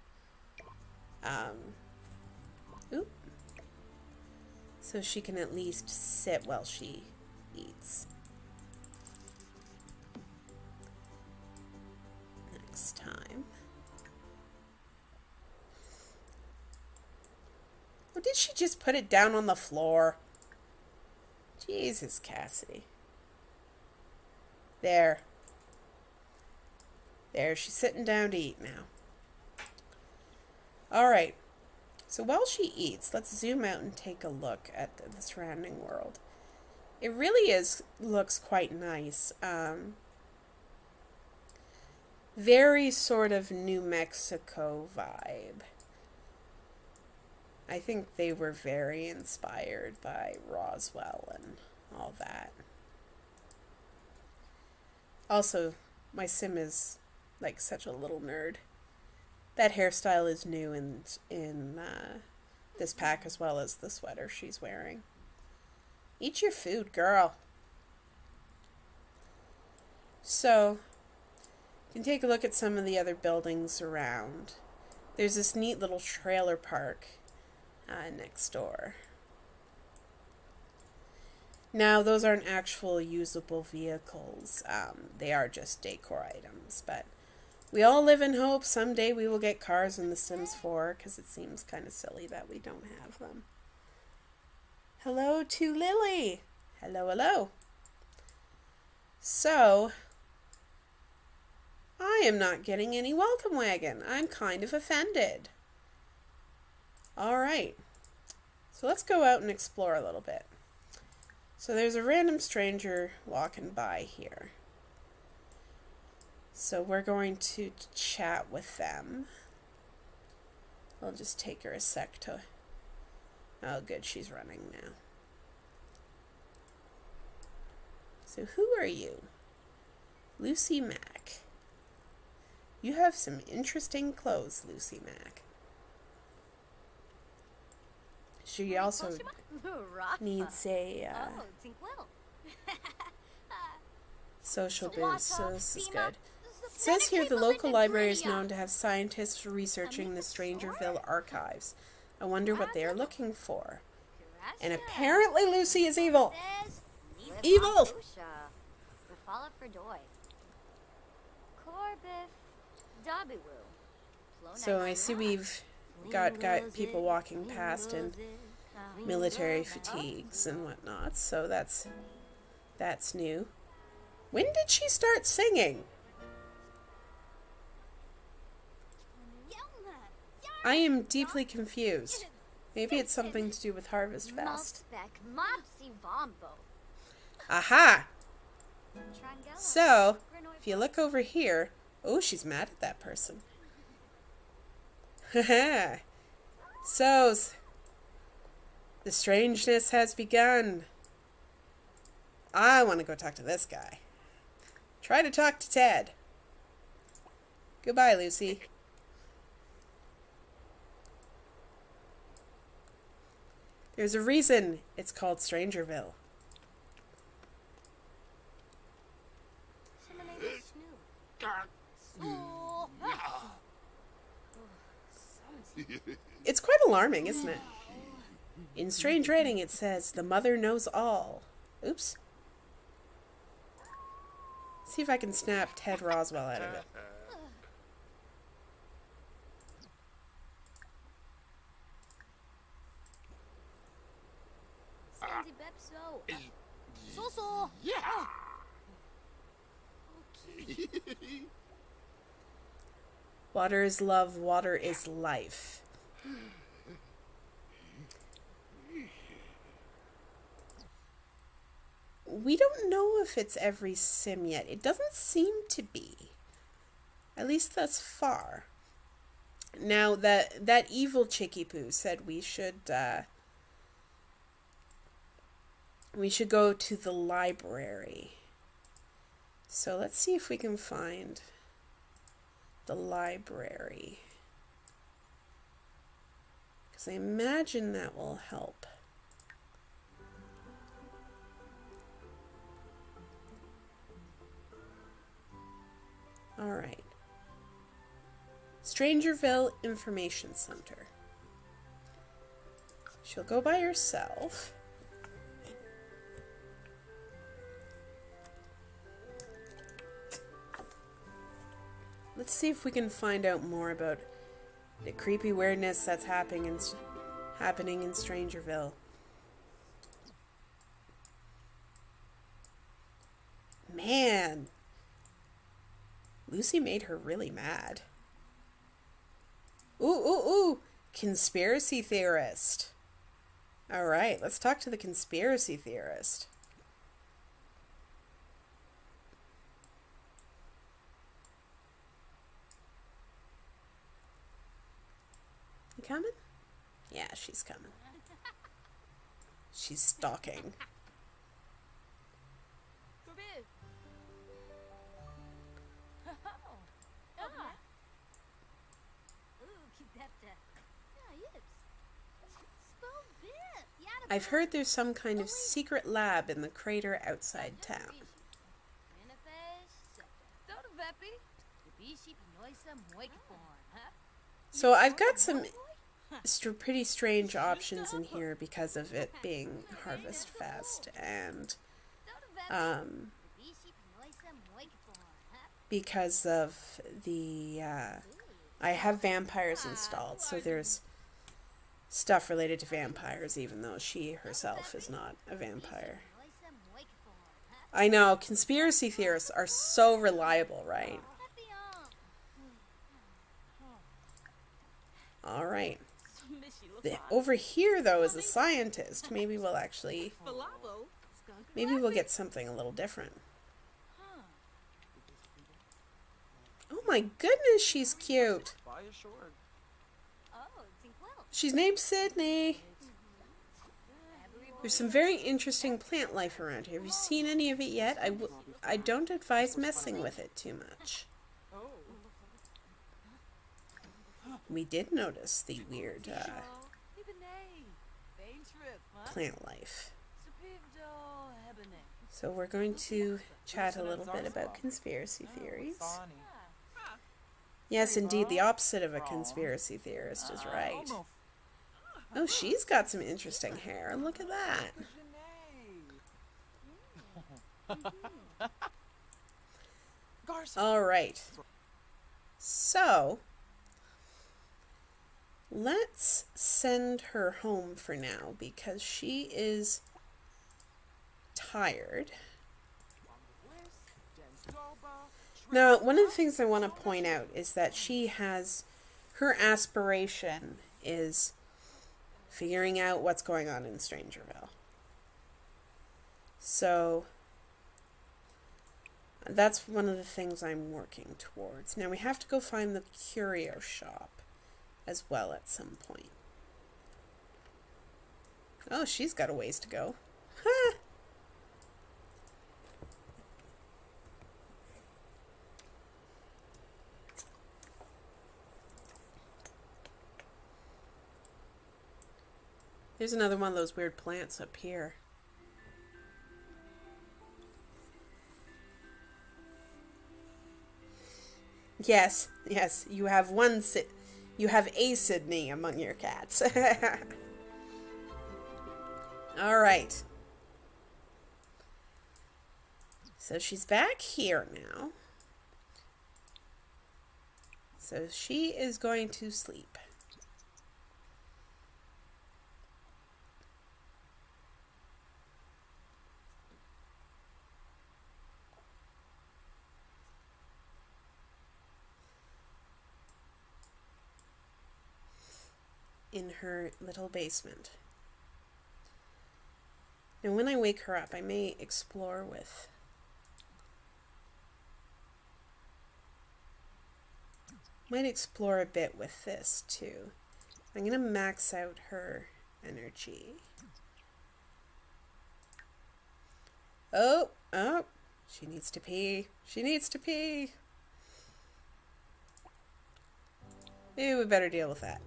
so she can at least sit while she eats. Next time. Oh, did she just put it down on the floor? Jesus, Cassidy. There, she's sitting down to eat now. Alright, so while she eats, let's zoom out and take a look at the surrounding world. It really looks quite nice. very sort of New Mexico vibe. I think they were very inspired by Roswell and all that. Also, my sim is like such a little nerd. That hairstyle is new in this pack as well as the sweater she's wearing. Eat your food, girl. So, you can take a look at some of the other buildings around. There's this neat little trailer park next door. Now, those aren't actual usable vehicles. They are just decor items, but we all live in hope someday we will get cars in The Sims 4, because it seems kind of silly that we don't have them. Hello to Lily. Hello, hello. So, I am not getting any welcome wagon. I'm kind of offended. Alright. So let's go out and explore a little bit. So there's a random stranger walking by here. So we're going to chat with them. I'll just take her a sec to... Oh, good, she's running now. So who are you? Lucy Mack. You have some interesting clothes, Lucy Mack. She also needs a social boost, so this is good. It says here the local library is known to have scientists researching the StrangerVille archives. I wonder what they are looking for. And apparently Lucy is evil. Evil! So I see we've got people walking past in military fatigues and whatnot, so that's new. When did she start singing? I am deeply confused. Maybe it's something to do with Harvest Fest. Aha! So, if you look over here... Oh, she's mad at that person. Haha. So, the strangeness has begun. I want to go talk to this guy. Try to talk to Ted. Goodbye, Lucy. There's a reason it's called StrangerVille. It's quite alarming, isn't it? In strange writing it says, the mother knows all. Oops. See if I can snap Ted Roswell out of it. Water is love, water is life. We don't know if it's every sim yet. It doesn't seem to be. At least thus far. Now, that evil Chicky Poo said we should go to the library. So let's see if we can find the library. Because I imagine that will help. Alright. StrangerVille Information Center. She'll go by herself. Let's see if we can find out more about the creepy weirdness that's happening in StrangerVille. Man, Lucy made her really mad. Ooh, ooh, ooh! Conspiracy theorist. Alright, let's talk to the conspiracy theorist. You coming? Yeah, she's coming. She's stalking. I've heard there's some kind of secret lab in the crater outside town. So I've got some pretty strange options in here because of it being Harvest Fest and because of the I have vampires installed, so there's stuff related to vampires even though she herself is not a vampire. I know, conspiracy theorists are so reliable, right? Alright. Over here, though, is a scientist. Maybe we'll get something a little different. Oh my goodness, she's cute. She's named Sydney. There's some very interesting plant life around here. Have you seen any of it yet? I don't advise messing with it too much. We did notice the weird plant life. So we're going to chat a little bit about conspiracy theories. Yes, indeed, the opposite of a conspiracy theorist is right. Oh, she's got some interesting hair. Look at that. All right. So, let's send her home for now because she is tired. Now, one of the things I want to point out is that her aspiration is figuring out what's going on in StrangerVille. So, that's one of the things I'm working towards. Now, we have to go find the curio shop as well at some point. Oh, she's got a ways to go. Huh. There's another one of those weird plants up here. Yes, you have a Sydney among your cats. All right. So she's back here now. So she is going to sleep. In her little basement. And when I wake her up, I may explore with might explore a bit with this too. I'm gonna max out her energy. Oh, she needs to pee. She needs to pee. Maybe we better deal with that.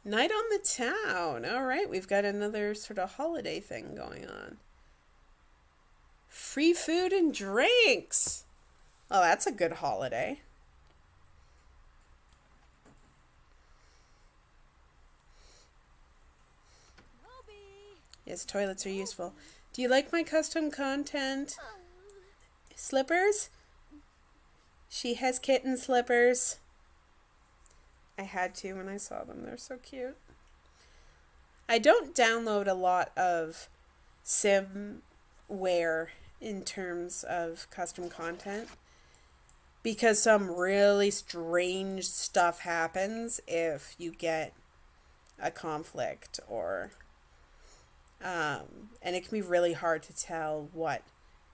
Night on the town. All right, we've got another sort of holiday thing going on. Free food and drinks. Oh, that's a good holiday. Yes, toilets are useful. Do you like my custom content? Slippers? She has kitten slippers. I had to when I saw them. They're so cute. I don't download a lot of simware in terms of custom content because some really strange stuff happens if you get a conflict or and it can be really hard to tell what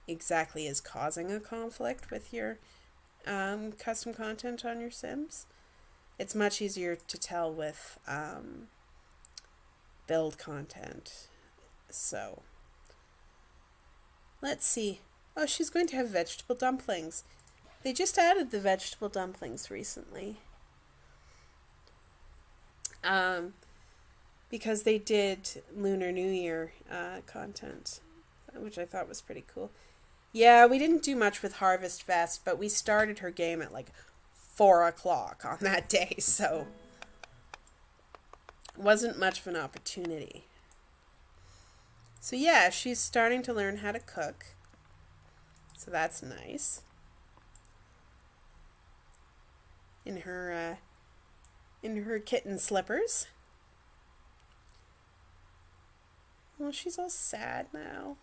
exactly is causing a conflict with your custom content on your Sims. It's much easier to tell with build content. So, let's see. Oh, she's going to have vegetable dumplings. They just added the vegetable dumplings recently. Because they did Lunar New Year content, which I thought was pretty cool. Yeah, we didn't do much with Harvest Fest, but we started her game at like 4 o'clock on that day, so it wasn't much of an opportunity. So yeah, she's starting to learn how to cook, so that's nice. In her kitten slippers. Oh, she's all sad now.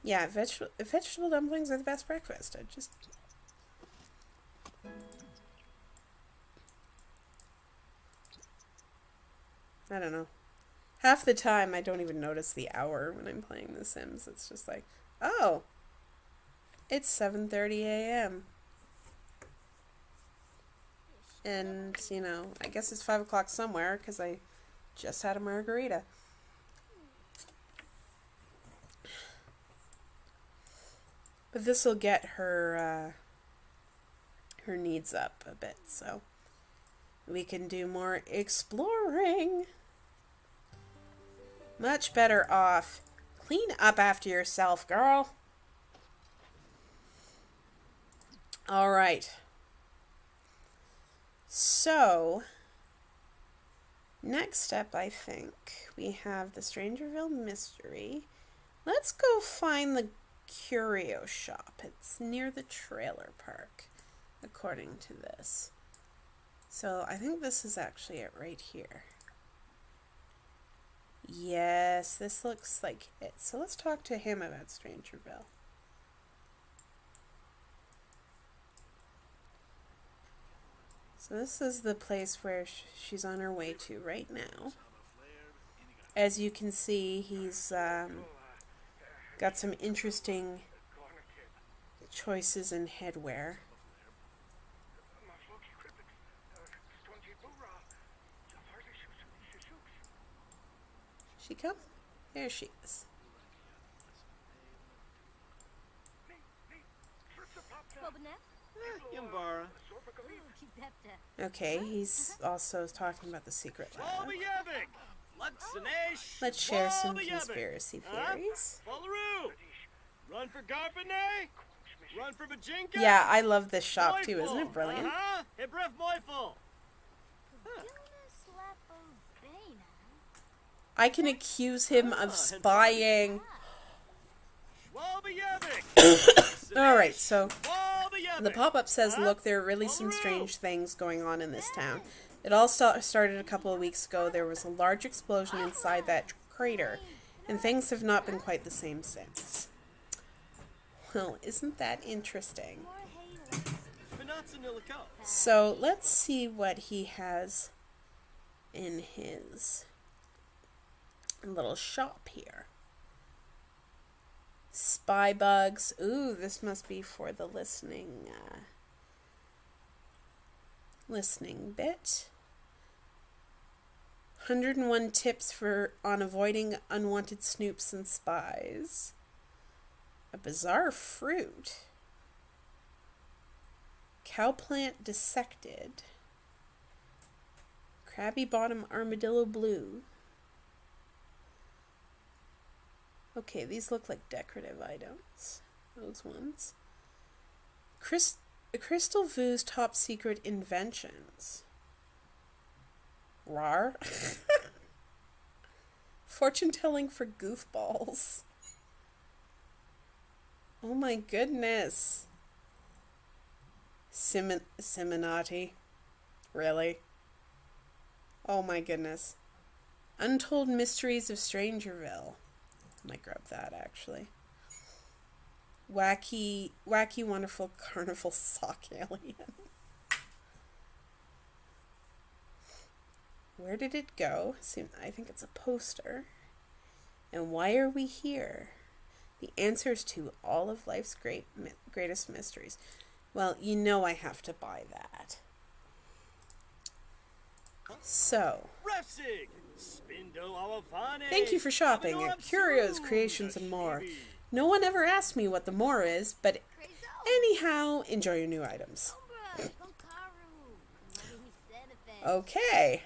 Yeah, vegetable dumplings are the best breakfast. I don't know. Half the time I don't even notice the hour when I'm playing The Sims. It's just like, oh, it's 7:30 a.m. And, you know, I guess it's 5 o'clock somewhere because I just had a margarita. But this will get her needs up a bit, so we can do more exploring. Much better off. Clean up after yourself, girl. All right. So, next up, I think, we have the StrangerVille mystery. Let's go find the curio shop. It's near the trailer park, according to this. So, I think this is actually it right here. Yes, this looks like it. So, let's talk to him about StrangerVille. So this is the place where she's on her way to right now. As you can see, he's got some interesting choices in headwear. She come? There she is. Okay, he's also talking about the secret lab. Let's share some conspiracy theories. Yeah, I love this shop too, isn't it brilliant? I can accuse him of spying. Alright, so the pop-up says, look, there are really some strange things going on in this town. It all started a couple of weeks ago. There was a large explosion inside that crater, and things have not been quite the same since. Well, isn't that interesting? So, let's see what he has in his little shop here. Spy bugs. Ooh, this must be for the listening bit. 101 tips on avoiding unwanted snoops and spies. A bizarre fruit. Cowplant dissected. Crabby bottom armadillo blue. Okay, these look like decorative items. Those ones. Crystal Vu's top secret inventions. Rar. Fortune telling for goofballs. Oh my goodness. Simonati. Really? Oh my goodness. Untold Mysteries of Strangerville. I might grab that, actually. Wacky, wonderful carnival sock alien. Where did it go? I think it's a poster. And why are we here? The answers to all of life's greatest mysteries. Well, you know I have to buy that. So, thank you for shopping at Curios, Creations, and More. No one ever asked me what the more is, but anyhow, enjoy your new items. Okay.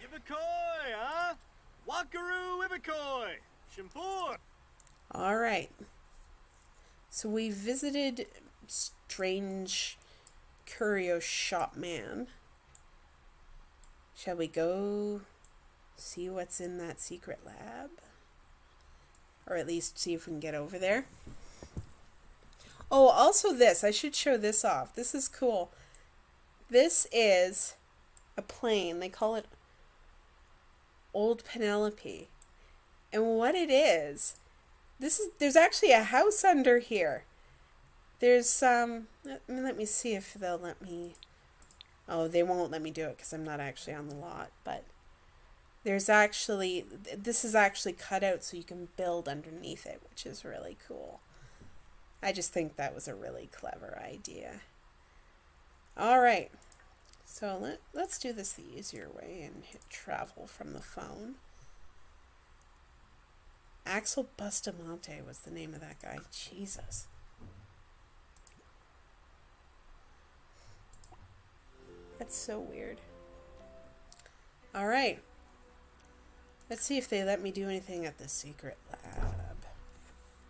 Alright. So we visited Strange Curio Shop Man. Shall we go see what's in that secret lab? Or at least see if we can get over there. Oh, also this. I should show this off. This is cool. This is a plane. They call it Old Penelope. And what it is, there's actually a house under here. There's let me see if they'll let me. Oh, they won't let me do it because I'm not actually on the lot, but this is actually cut out so you can build underneath it, which is really cool. I just think that was a really clever idea. All right. So let's do this the easier way and hit travel from the phone. Axel Bustamante was the name of that guy. Jesus. That's so weird. All right. Let's see if they let me do anything at the secret lab.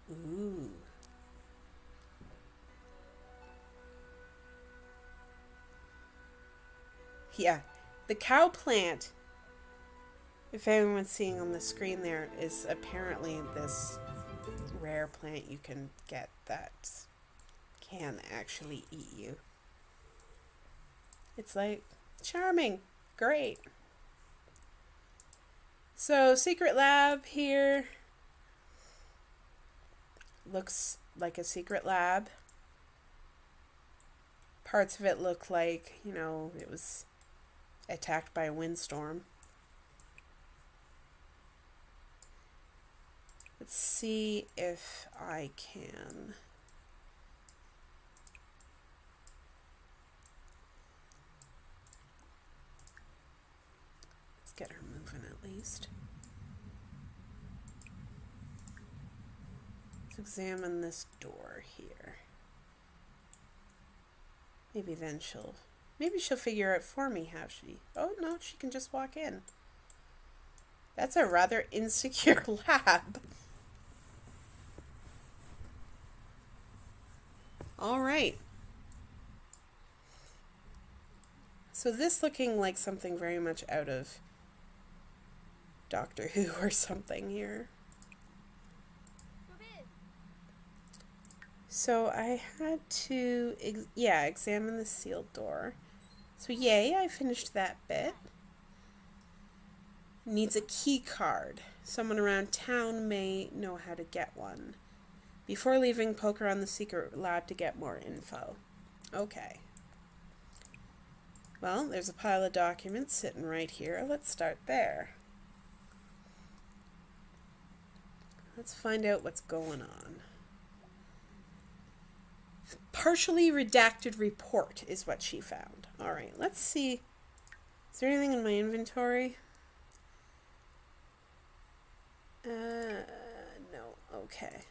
Ooh. Yeah, the cow plant, if anyone's seeing on the screen there, is apparently this rare plant you can get that can actually eat you. It's like charming. Great. So, secret lab here. Looks like a secret lab. Parts of it look like, it was attacked by a windstorm. Let's see if I can. Let's get her moving at least. Let's examine this door here. Maybe she'll figure out for me how she. Oh no, she can just walk in. That's a rather insecure lab. All right. So this looking like something very much out of Doctor Who or something here. So I had to, examine the sealed door. So yay, I finished that bit. Needs a key card. Someone around town may know how to get one. Before leaving, poke around the secret lab to get more info. Okay. Well, there's a pile of documents sitting right here. Let's start there. Let's find out what's going on. Partially redacted report is what she found. All right, let's see. Is there anything in my inventory? No. Okay.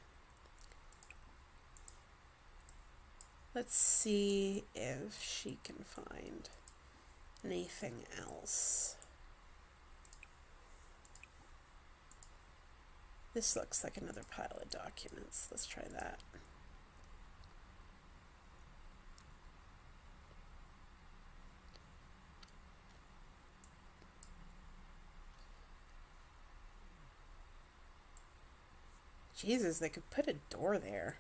Let's see if she can find anything else. This looks like another pile of documents. Let's try that. Jesus, they could put a door there.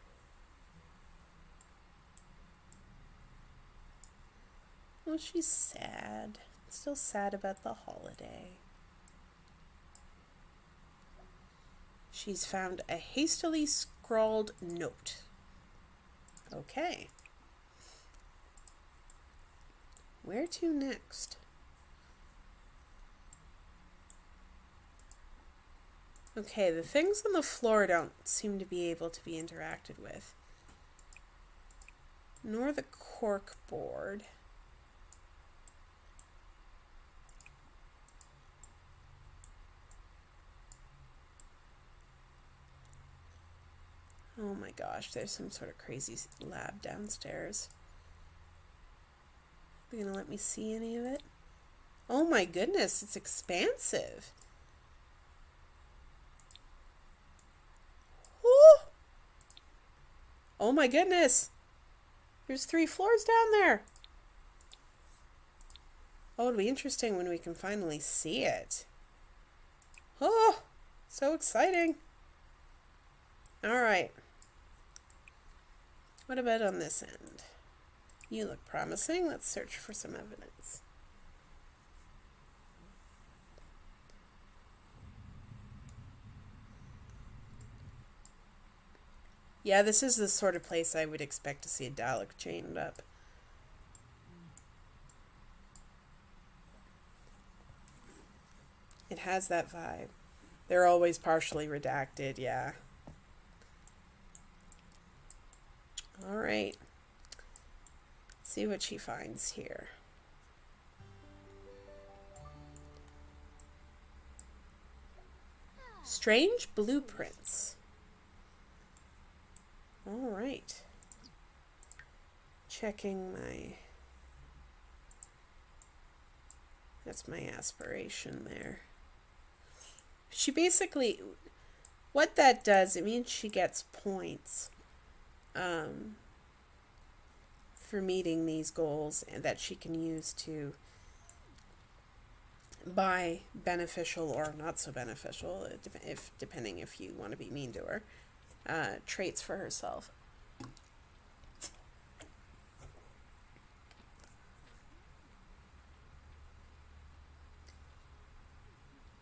Oh, she's sad. Still sad about the holiday. She's found a hastily scrawled note. Okay. Where to next? Okay, the things on the floor don't seem to be able to be interacted with. Nor the cork board. Oh my gosh, there's some sort of crazy lab downstairs. Are you gonna let me see any of it? Oh my goodness, it's expansive. Woo! Oh my goodness. There's 3 floors down there. Oh, it'll be interesting when we can finally see it. Oh, so exciting. All right. What about on this end? You look promising. Let's search for some evidence. Yeah, this is the sort of place I would expect to see a Dalek chained up. It has that vibe. They're always partially redacted, yeah. All right. Let's see what she finds here. Strange blueprints. All right. Checking my... That's my aspiration there. She basically... What that does, it means she gets points for meeting these goals and that she can use to buy beneficial or not so beneficial, depending if you want to be mean to her, traits for herself.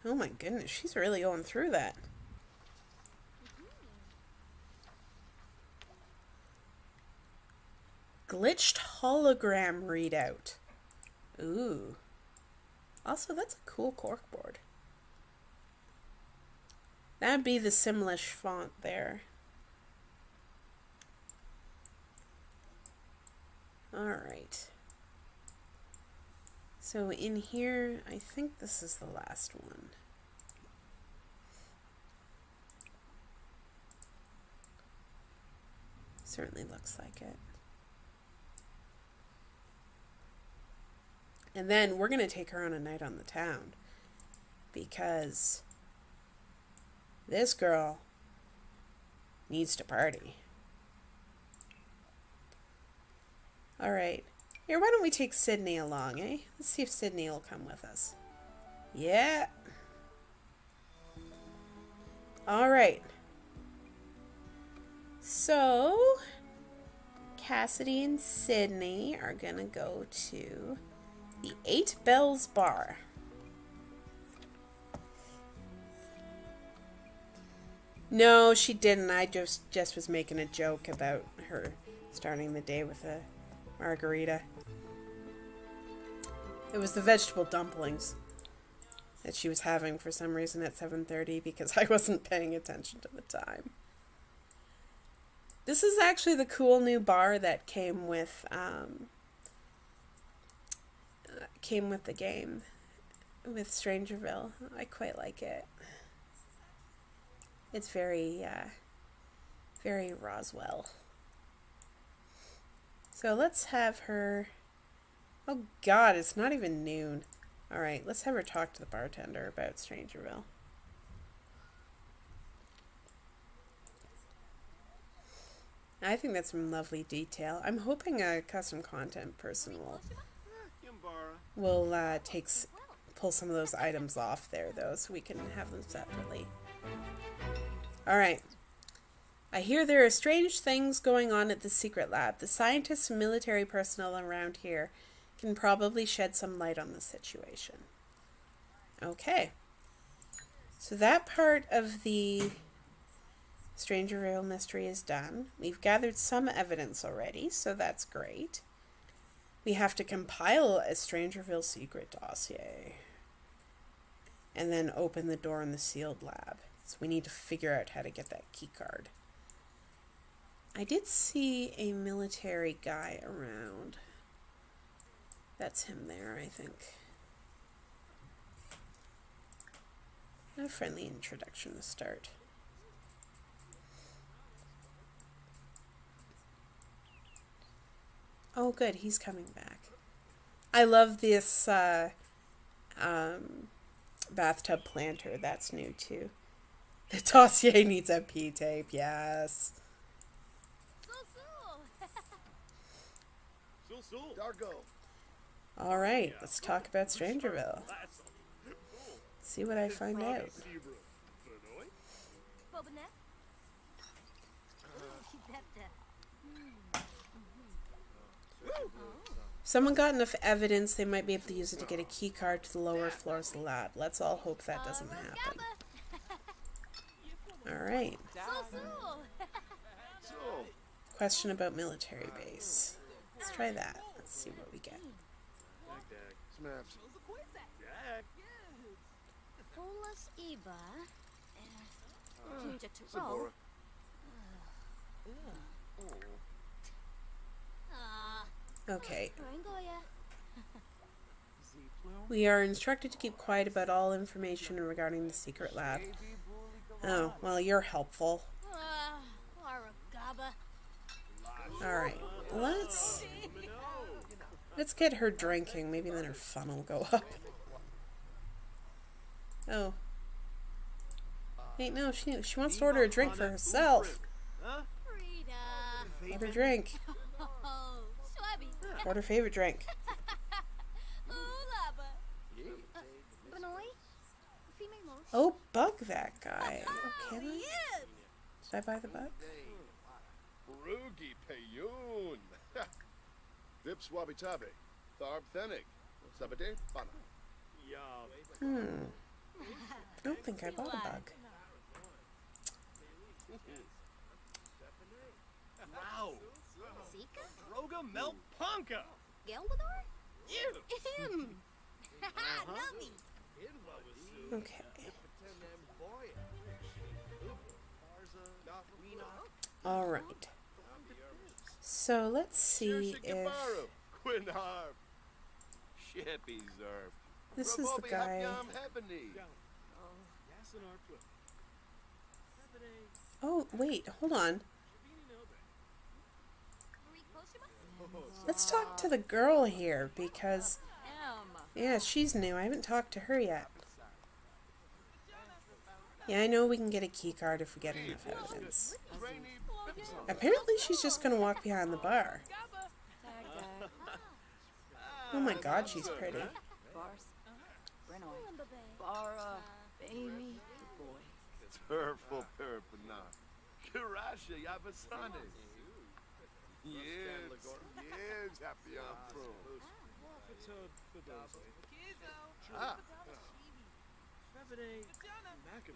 Oh my goodness, she's really going through that. Glitched hologram readout. Ooh. Also, that's a cool corkboard. That'd be the Simlish font there. Alright. So in here, I think this is the last one. Certainly looks like it. And then we're going to take her on a night on the town. Because this girl needs to party. Alright. Here, why don't we take Sydney along, eh? Let's see if Sydney will come with us. Yeah. Alright. So, Cassidy and Sydney are going to go to the 8 Bells Bar. No, she didn't. I just was making a joke about her starting the day with a margarita. It was the vegetable dumplings that she was having for some reason at 7:30 because I wasn't paying attention to the time. This is actually the cool new bar that came with the game with StrangerVille. I quite like it. It's very Roswell. So let's have her... Oh god, it's not even noon. Alright, let's have her talk to the bartender about StrangerVille. I think that's some lovely detail. I'm hoping a custom content person will pull some of those items off there, though, so we can have them separately. Alright. I hear there are strange things going on at the secret lab. The scientists and military personnel around here can probably shed some light on the situation. Okay. So that part of the StrangerVille mystery is done. We've gathered some evidence already, so that's great. We have to compile a StrangerVille secret dossier. And then open the door in the sealed lab. So we need to figure out how to get that key card. I did see a military guy around. That's him there, I think. A friendly introduction to start. Oh, good, he's coming back. I love this bathtub planter. That's new too. The dossier needs a P-tape, yes. All right, let's talk about StrangerVille. See what I find out. If someone got enough evidence, they might be able to use it to get a key card to the lower floors of the lab. Let's all hope that doesn't happen. Alright. Question about military base. Let's try that. Let's see what we get. Okay. We are instructed to keep quiet about all information regarding the secret lab. Oh, well, you're helpful. Alright, let's get her drinking. Maybe then her fun will go up. Oh. Wait, no, she wants to order a drink for herself. Let her drink. What's her favorite drink? Oh, bug that guy. Oh, can I? Should I buy the bug? I don't think I bought a bug. Okay. All right. So let's see if this is the guy. Oh, wait, hold on. Let's talk to the girl here because, yeah, she's new. I haven't talked to her yet. Yeah, I know we can get a key card if we get enough evidence. Apparently she's just going to walk behind the bar. Oh my god, she's pretty.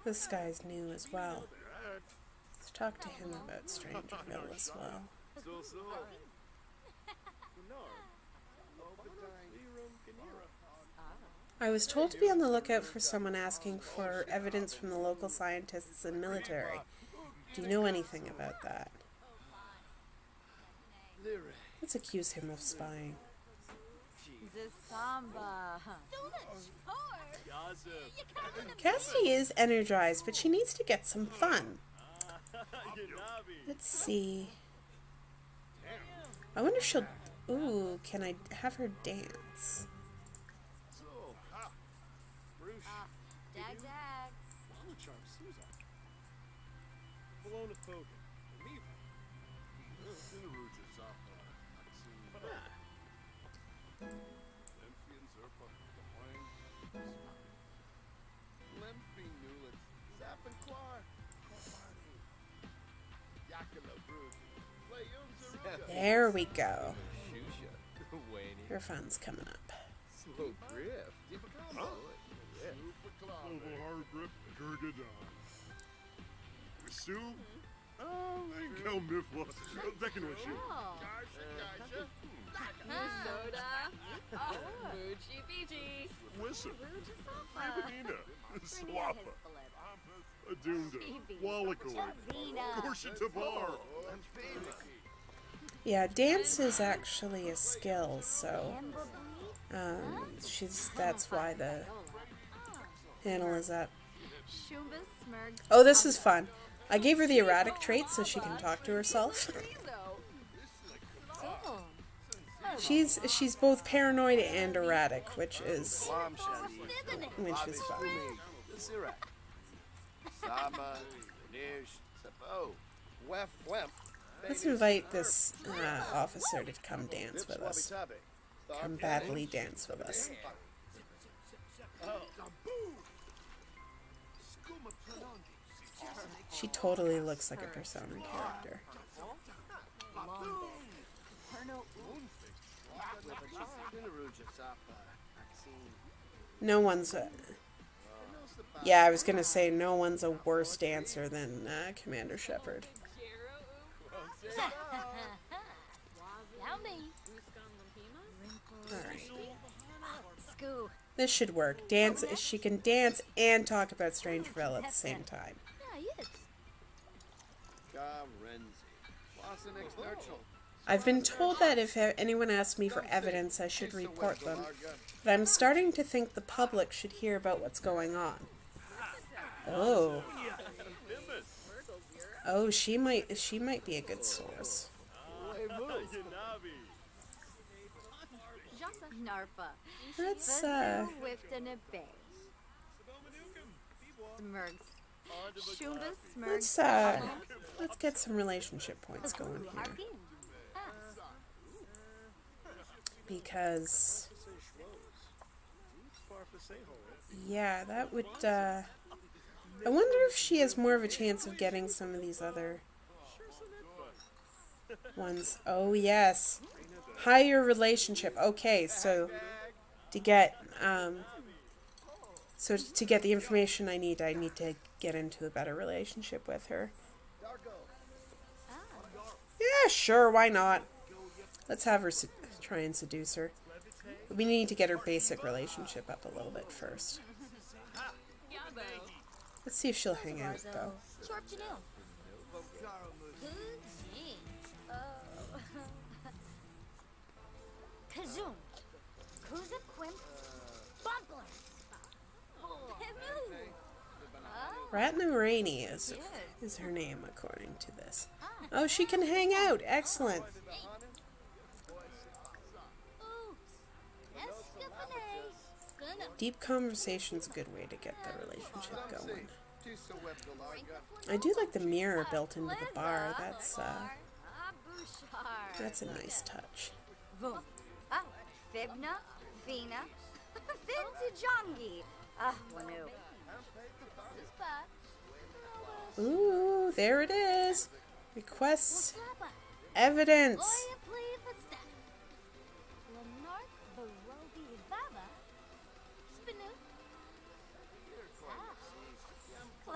This guy's new as well. Let's talk to him about StrangerVille as well. I was told to be on the lookout for someone asking for evidence from the local scientists and military. Do you know anything about that? Let's accuse him of spying. Cassidy is energized, but she needs to get some fun. Let's see. I wonder if she'll... Ooh, can I have her dance? There we go. Your fun's coming up. Yeah, dance is actually a skill, so that's why the panel is up. Oh, this is fun. I gave her the erratic trait so she can talk to herself. She's both paranoid and erratic, which is fun. Let's invite this officer to come dance with us. Come badly dance with us. She totally looks like a Persona character. No one's yeah, I was gonna say no one's a worse dancer than Commander Shepard. Alright. This should work. Dance. She can dance and talk about StrangerVille at the same time. I've been told that if anyone asks me for evidence, I should report them. But I'm starting to think the public should hear about what's going on. Oh. Oh, she might be a good source. Let's let's get some relationship points going here. Because yeah, that would I wonder if she has more of a chance of getting some of these other ones. Oh yes. Higher relationship. Okay, so to get the information I need to get into a better relationship with her. Yeah, sure, why not? Let's have her try and seduce her. We need to get her basic relationship up a little bit first. Let's see if she'll hang out, though. Ratna Rainey is her name, according to this. Oh, she can hang out. Excellent. Deep conversation's a good way to get the relationship going. I do like the mirror built into the bar. That's a nice touch. Ooh, there it is. Requests evidence.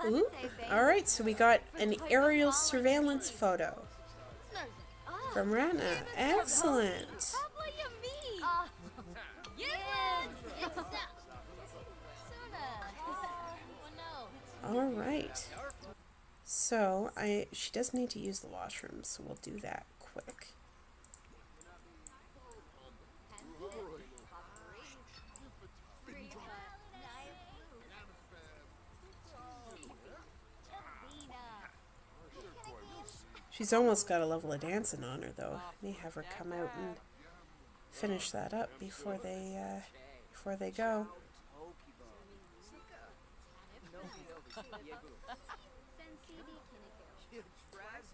Ooh, alright, so we got an aerial surveillance photo from Ratna. Excellent. Alright. So, she does need to use the washroom, so we'll do that quick. She's almost got a level of dancing on her, though. May have her come out and finish that up before they go.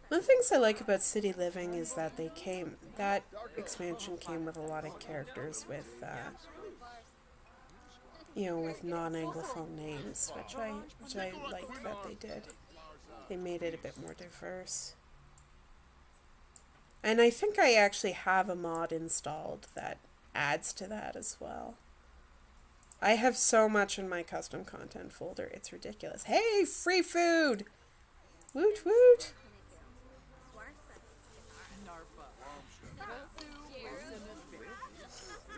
One of the things I like about City Living is that that expansion came with a lot of characters with, with non-Anglophone names, which I liked that they did. They made it a bit more diverse. And I think I actually have a mod installed that adds to that as well. I have so much in my custom content folder, it's ridiculous. Hey, free food! Woot woot!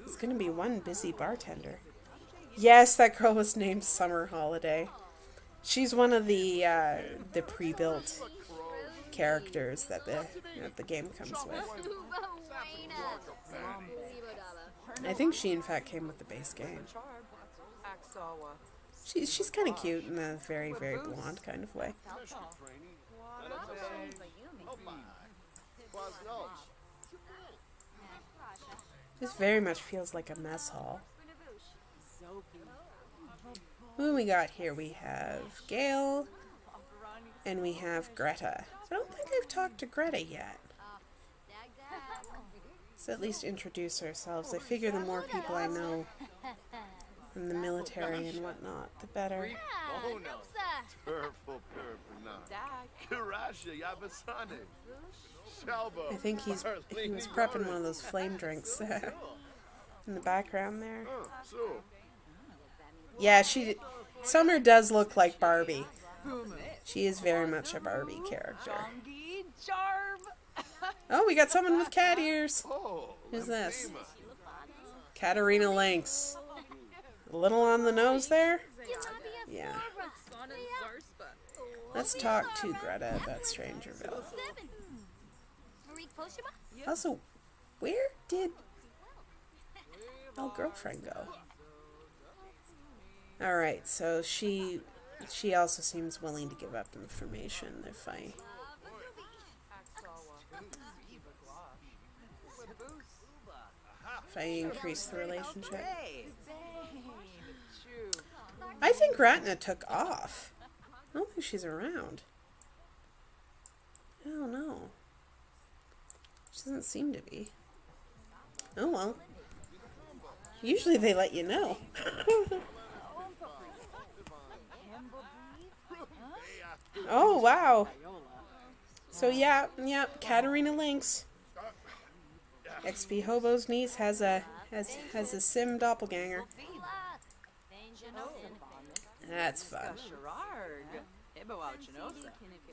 It's gonna be one busy bartender. Yes, that girl was named Summer Holiday. She's one of the pre-built characters that the game comes with. I think she in fact came with the base game. She's kind of cute in a very, very blonde kind of way. This very much feels like a mess hall. Who we got here? We have Gail, and we have Greta. I don't think I've talked to Greta yet. Let's at least introduce ourselves. I figure the more people I know from the military and whatnot, the better. I think he was prepping one of those flame drinks in the background there. Yeah, Summer does look like Barbie. She is very much a Barbie character. Oh, we got someone with cat ears. Who's this? Katarina Lynx. A little on the nose there? Yeah. Let's talk to Greta about StrangerVille. Also, where did girlfriend go? Alright, so she also seems willing to give up information if I increase the relationship. I think Ratna took off. I don't think she's around. I don't know. She doesn't seem to be. Oh well. Usually they let you know. Oh wow. So yeah, Katarina Lynx. XP Hobo's niece has a sim doppelganger. That's fun.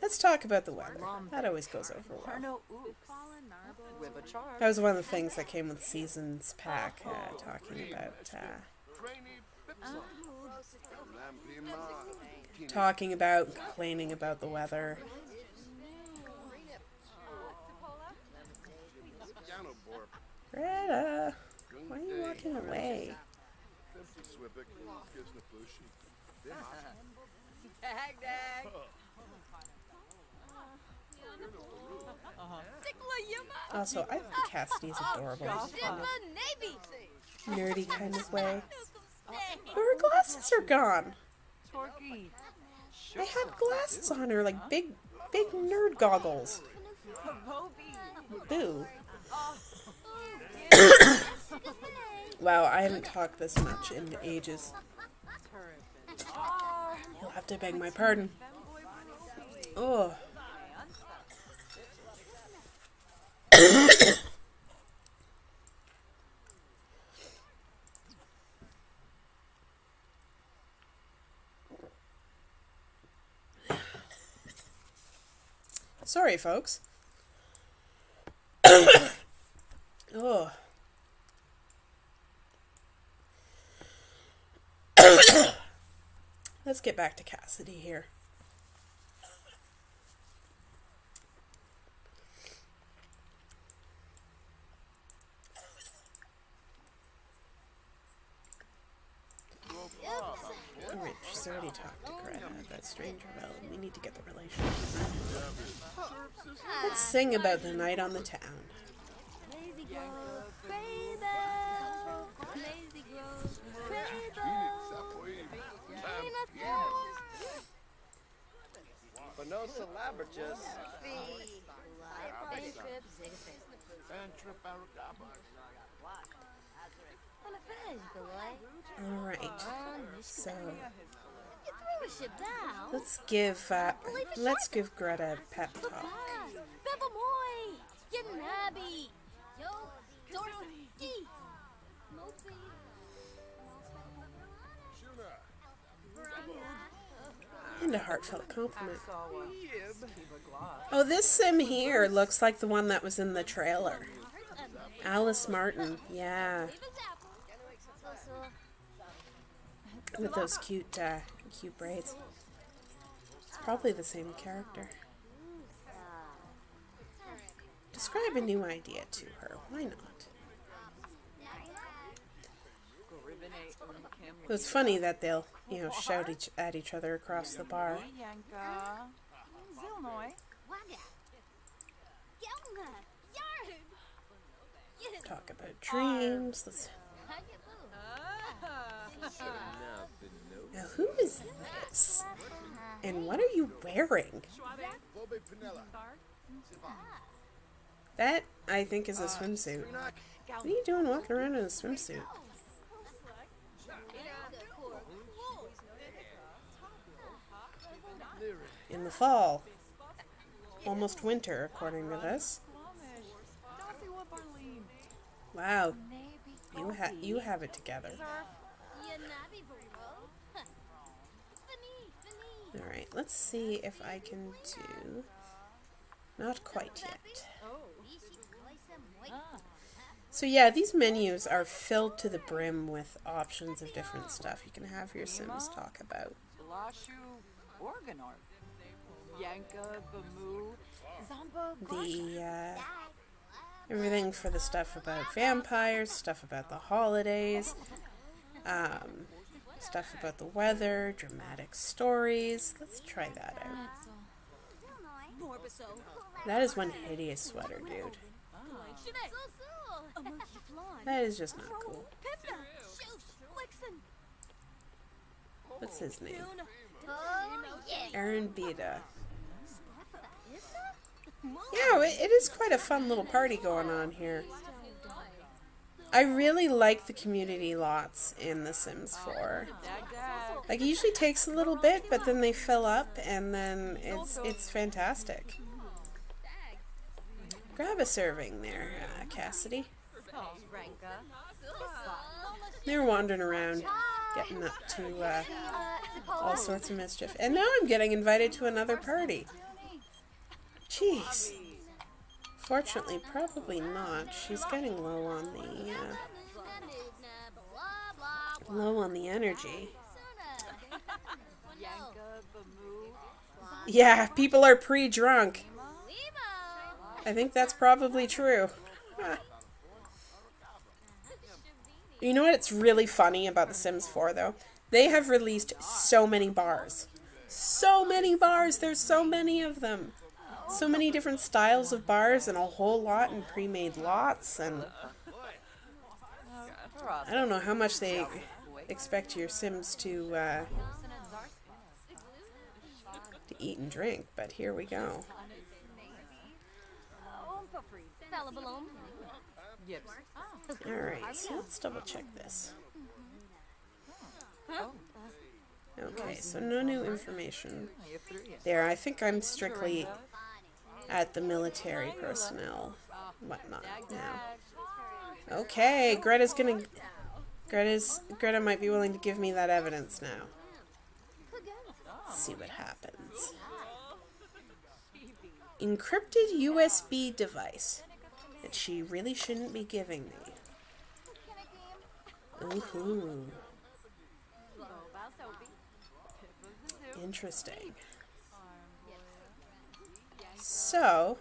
Let's talk about the weather. That always goes over well. That was one of the things that came with Seasons Pack, talking about, complaining about the weather. Greta, why are you walking away? Also, I think Cassidy's adorable. Kind of nerdy kind of way. But her glasses are gone. I had glasses on her, like big nerd goggles. Boo. Wow, I haven't talked this much in ages. You'll have to beg my pardon. Oh. Sorry, folks. Oh. Let's get back to Cassidy here. Alright, she's already talked to Greta about StrangerVille, and we need to get the relationship. Let's sing about the night on the town. Alright, so let's give Greta a pep talk. And a heartfelt compliment. Oh, this sim here looks like the one that was in the trailer. Alice Martin, yeah. With those cute braids. Probably the same character. Describe a new idea to her. Why not? It's funny that they'll, shout at each other across the bar. Talk about dreams. Now, who is this? And what are you wearing? That, I think, is a swimsuit. What are you doing walking around in a swimsuit? In the fall. Almost winter, according to this. Wow. You have it together. Alright, let's see if I can do... Not quite yet. So yeah, these menus are filled to the brim with options of different stuff you can have your Sims talk about. Everything for the stuff about vampires, stuff about the holidays, stuff about the weather, dramatic stories. Let's try that out. That is one hideous sweater, dude. That is just not cool. What's his name? Aaron Bida. Yeah, it is quite a fun little party going on here. I really like the community lots in The Sims 4. Like, it usually takes a little bit, but then they fill up, and then it's fantastic. Grab a serving there, Cassidy. They're wandering around, getting up to all sorts of mischief. And now I'm getting invited to another party. Jeez. Fortunately, probably not. She's getting low on the energy. Yeah, people are pre-drunk. I think that's probably true. You know what's really funny about The Sims 4, though? They have released so many bars. So many bars! There's so many of them. So many different styles of bars and a whole lot in pre-made lots. And I don't know how much they expect your Sims to eat and drink, but here we go. Alright, so let's double check this. Okay, so no new information there. I think I'm strictly at the military personnel whatnot now. Okay, Greta might be willing to give me that evidence now. Let's see what happens. Encrypted USB device that she really shouldn't be giving me. Ooh. Interesting. So,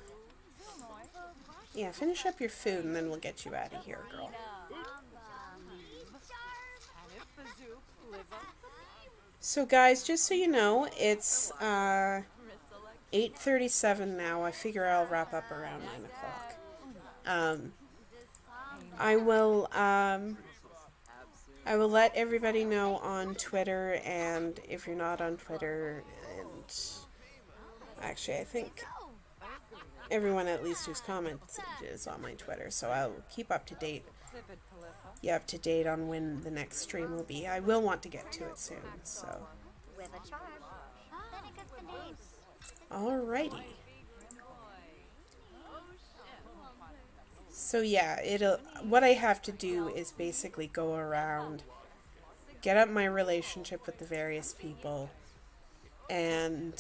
yeah, finish up your food and then we'll get you out of here, girl. So guys, just so you know, it's 8:37 now. I figure I'll wrap up around 9 o'clock. I will let everybody know on Twitter, and if you're not on Twitter, and actually I think everyone at least who's commented is on my Twitter, so I'll keep up to date. Yeah, up to date on when the next stream will be. I will want to get to it soon, so. Alrighty. So yeah, what I have to do is basically go around, get up my relationship with the various people, and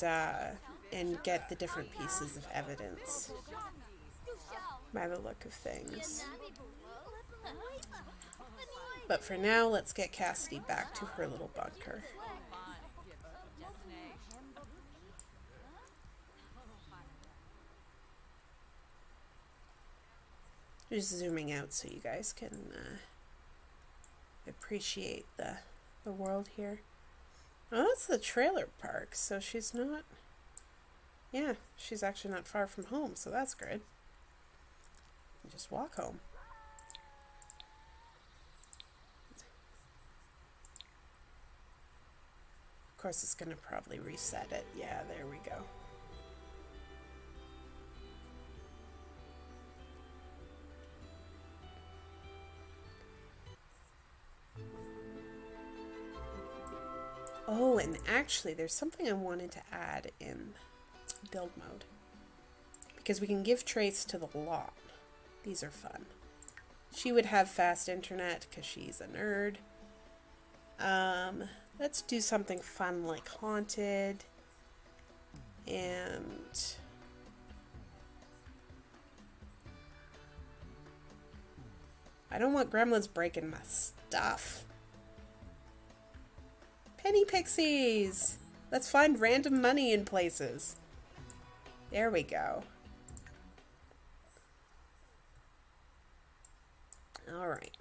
get the different pieces of evidence by the look of things. But for now, let's get Cassidy back to her little bunker. Just zooming out so you guys can appreciate the world here. Oh, that's the trailer park, so she's not... Yeah, she's actually not far from home, so that's good. You just walk home. Of course, it's going to probably reset it. Yeah, there we go. Oh, and actually, there's something I wanted to add in build mode. Because we can give traits to the lot. These are fun. She would have fast internet because she's a nerd. Let's do something fun like haunted. And... I don't want gremlins breaking my stuff. Penny pixies! Let's find random money in places. There we go. Alright.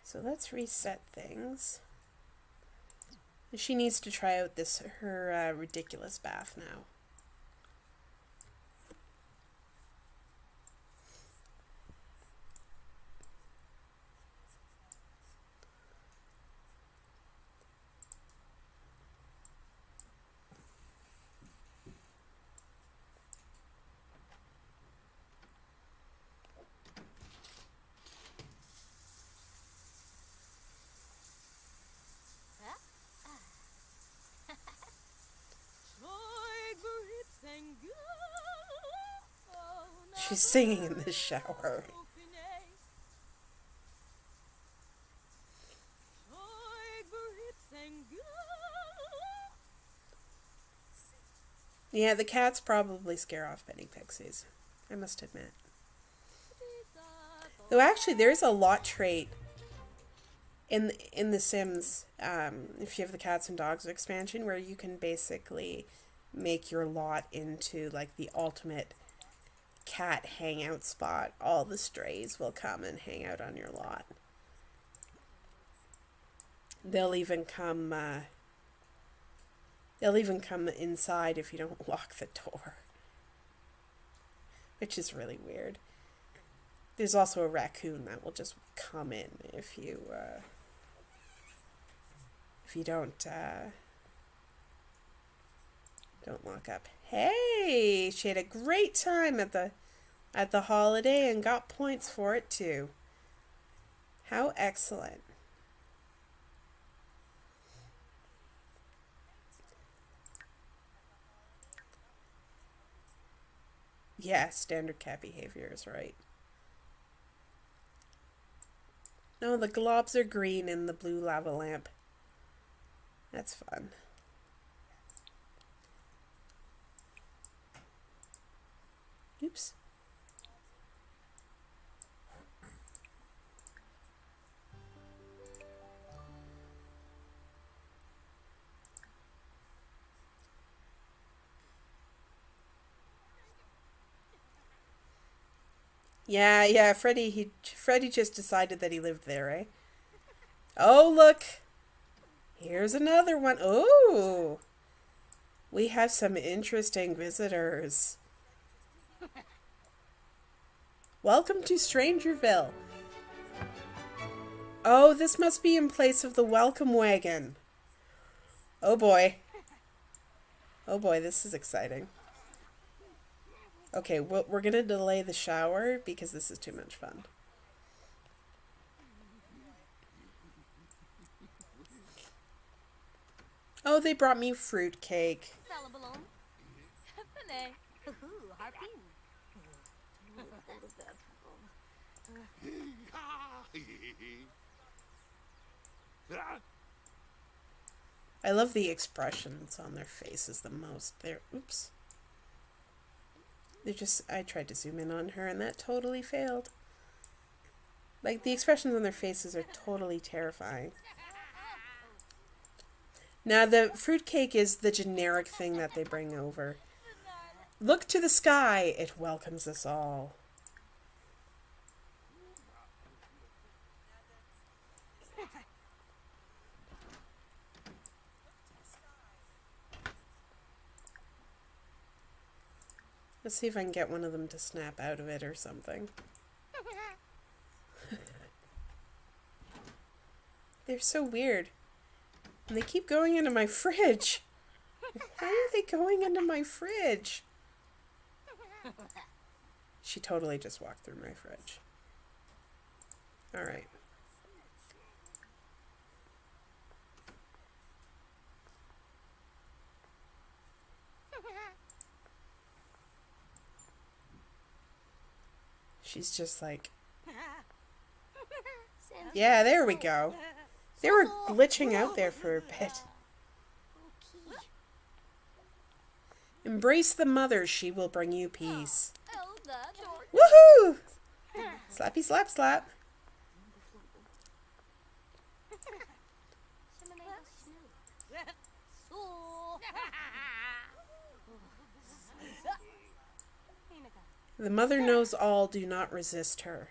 So let's reset things. She needs to try out her ridiculous bath now. She's singing in the shower. Yeah, the cats probably scare off penny pixies, I must admit. Though actually, there's a lot trait in The Sims, if you have the cats and dogs expansion, where you can basically make your lot into like the ultimate cat hangout spot. All the strays will come and hang out on your lot. They'll even come inside if you don't lock the door, which is really weird. There's also a raccoon that will just come in if you don't lock up. Hey, she had a great time at the holiday and got points for it too. How excellent. Yeah, standard cat behavior is right. No, the globs are green in the blue lava lamp. That's fun. Oops. Yeah, Freddy just decided that he lived there, eh? Oh, look! Here's another one. Oh! We have some interesting visitors. Welcome to StrangerVille. Oh, this must be in place of the welcome wagon. Oh boy. Oh boy, this is exciting. Okay, we're gonna delay the shower because this is too much fun. Oh, they brought me fruit cake. I love the expressions on their faces the most. Oops. I tried to zoom in on her and that totally failed. Like, the expressions on their faces are totally terrifying. Now, the fruitcake is the generic thing that they bring over. Look to the sky, it welcomes us all. Let's see if I can get one of them to snap out of it or something. They're so weird. And they keep going into my fridge. Why are they going into my fridge? She totally just walked through my fridge. Alright. She's just like... Yeah, there we go. They were glitching out there for a bit. Embrace the mother, she will bring you peace. Woohoo! Slappy slap slap. The mother knows all, do not resist her.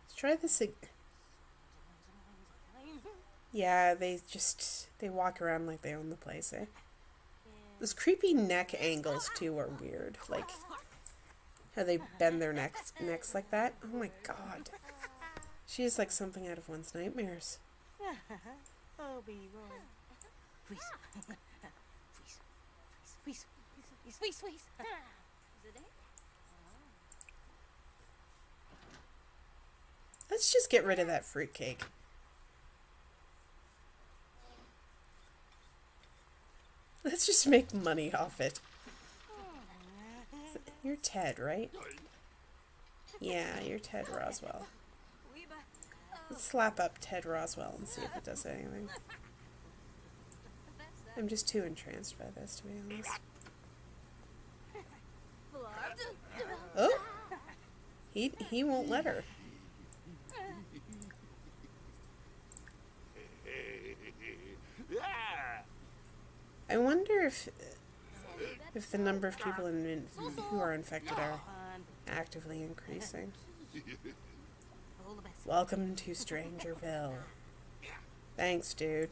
Let's try this again. Yeah, they walk around like they own the place, eh? Those creepy neck angles, too, are weird. Like, how they bend their necks like that. Oh my god. She is like something out of one's nightmares. Let's just get rid of that fruitcake. Let's just make money off it. You're Ted, right? Yeah, you're Ted Roswell. Let's slap up Ted Roswell and see if it does anything. I'm just too entranced by this, to be honest. Oh! He won't let her. I wonder if the number of people who are infected are actively increasing. Welcome to StrangerVille. Thanks, dude.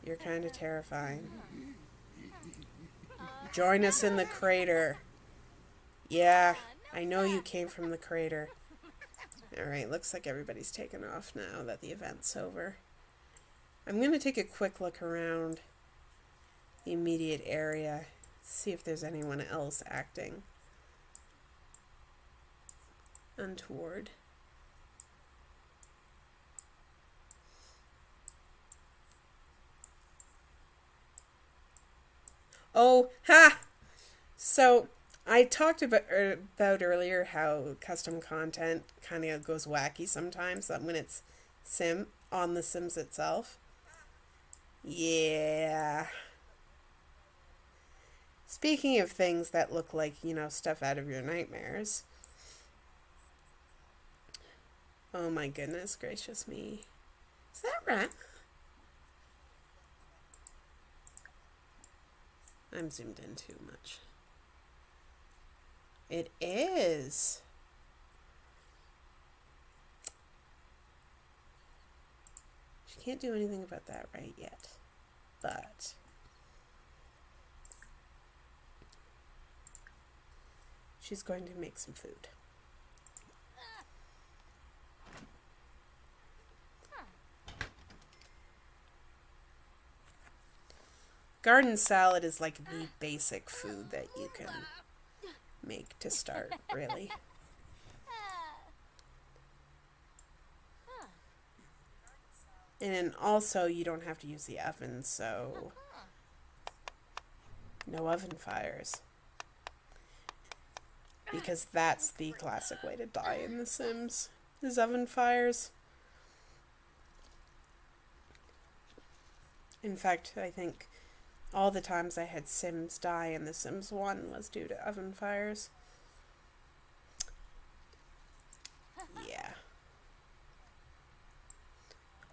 You're kind of terrifying. Join us in the crater. Yeah, I know you came from the crater. Alright, looks like everybody's taken off now that the event's over. I'm going to take a quick look around the immediate area, see if there's anyone else acting untoward. Oh, ha! So, I talked about earlier how custom content kind of goes wacky sometimes when it's on the Sims itself. Yeah. Speaking of things that look like, stuff out of your nightmares. Oh my goodness gracious me. Is that right? I'm zoomed in too much. It is. She can't do anything about that right yet. But she's going to make some food. Garden salad is like the basic food that you can make to start, really. And then also you don't have to use the oven, so no oven fires. Because that's the classic way to die in The Sims, is oven fires. In fact, I think all the times I had Sims die in The Sims 1 was due to oven fires. Yeah.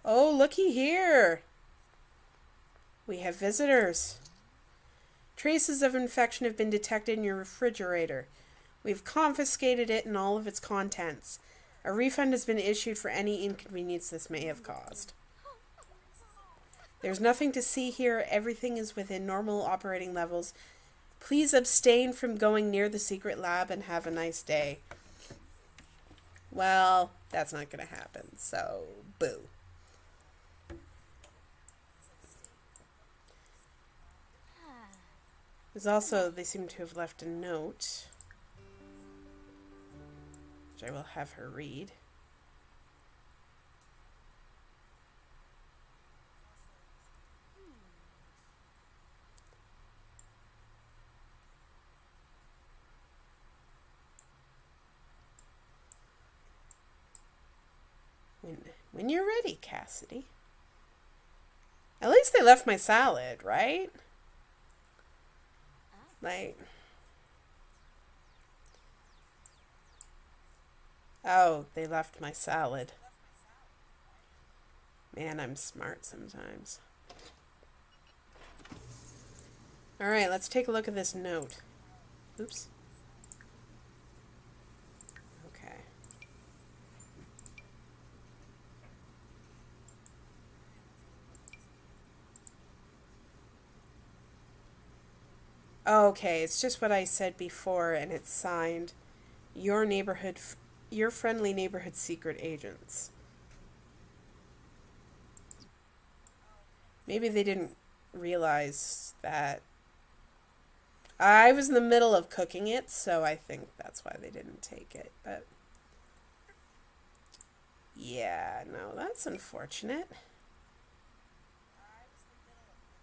Oh, looky here! We have visitors. Traces of infection have been detected in your refrigerator. We've confiscated it and all of its contents. A refund has been issued for any inconvenience this may have caused. There's nothing to see here. Everything is within normal operating levels. Please abstain from going near the secret lab and have a nice day. Well, that's not going to happen, so boo. There's also, they seem to have left a note, which I will have her read. When you're ready, Cassidy. At least they left my salad, right? Like, oh, they left my salad. Man, I'm smart sometimes. Alright, let's take a look at this note. Oops. Okay. Okay, it's just what I said before, and it's signed, your friendly neighborhood secret agents. Maybe they didn't realize that I was in the middle of cooking it, so I think that's why they didn't take it, but yeah, no, that's unfortunate.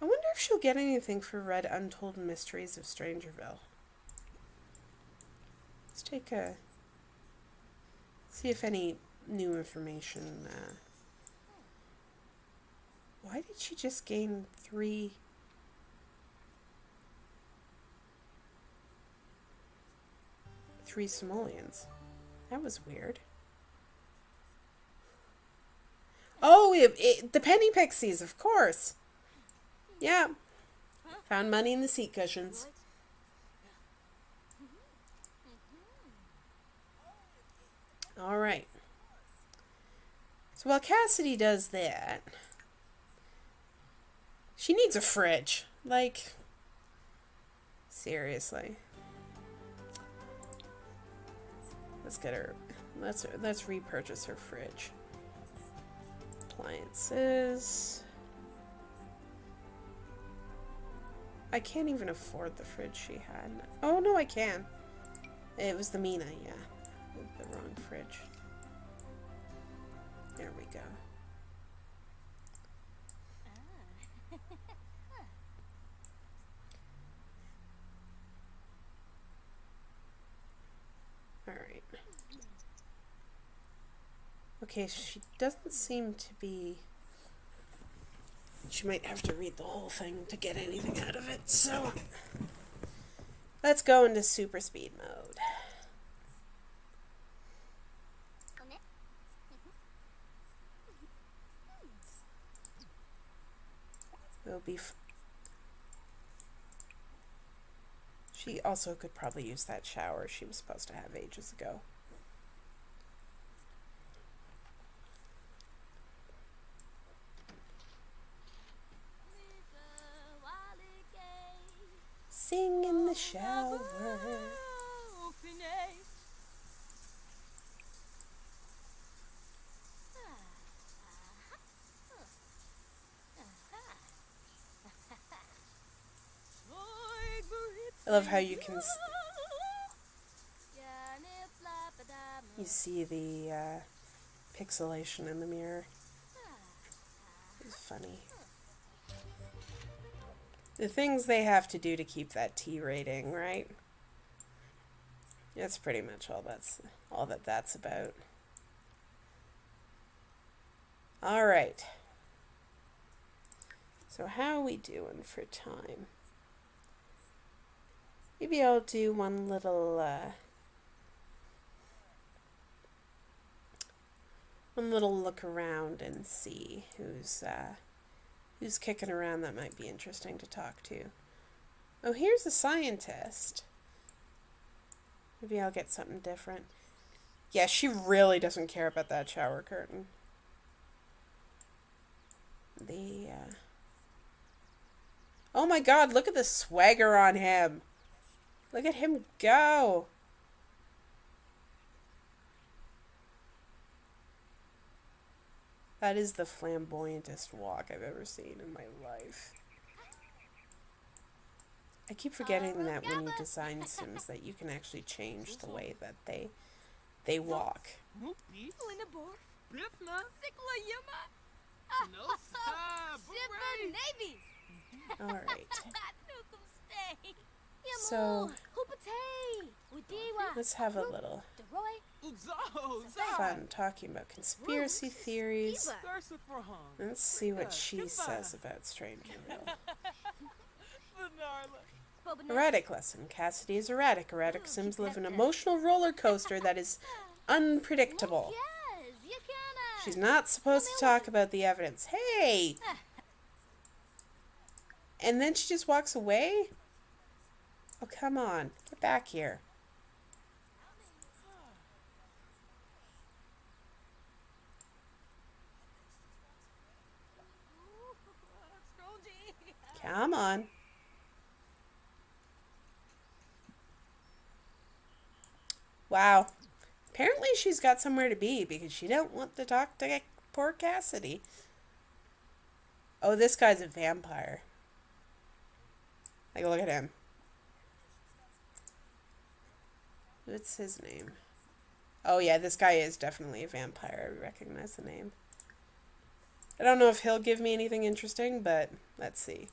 I wonder if she'll get anything for Read Untold Mysteries of StrangerVille. Let's take a... see if any new information... why did she just gain 3... 3 simoleons? That was weird. Oh, the penny pixies, of course. Yeah. Found money in the seat cushions. Alright. So while Cassidy does that, she needs a fridge. Like, seriously. Let's get her, let's repurchase her fridge. Appliances. I can't even afford the fridge she had. Oh, no, I can. It was the Mina, yeah. The wrong fridge. There we go. Alright. Okay, she doesn't seem to be... She might have to read the whole thing to get anything out of it, so... Let's go into super speed mode. It'll be... She also could probably use that shower she was supposed to have ages ago. Sing in the shower. I love how you can you see the pixelation in the mirror. It's funny. The things they have to do to keep that T rating, right? That's pretty much all that's about. All right. So how are we doing for time? Maybe I'll do one little look around and see who's kicking around that might be interesting to talk to. Oh, here's a scientist. Maybe I'll get something different. Yeah, she really doesn't care about that shower curtain. Oh my god, look at the swagger on him. Look at him go. That is the flamboyantest walk I've ever seen in my life. I keep forgetting that when you design Sims that you can actually change the way that they walk. Alright. So, let's have a little fun talking about conspiracy theories. Let's see what she says about StrangerVille. Erratic lesson. Cassidy is erratic. Erratic Sims live an emotional roller coaster that is unpredictable. She's not supposed to talk about the evidence. Hey! And then she just walks away? Oh, come on. Get back here. Come on. Wow. Apparently she's got somewhere to be because she don't want to talk to poor Cassidy. Oh, this guy's a vampire. Like, look at him. What's his name? Oh yeah, this guy is definitely a vampire. I recognize the name. I don't know if he'll give me anything interesting, but let's see.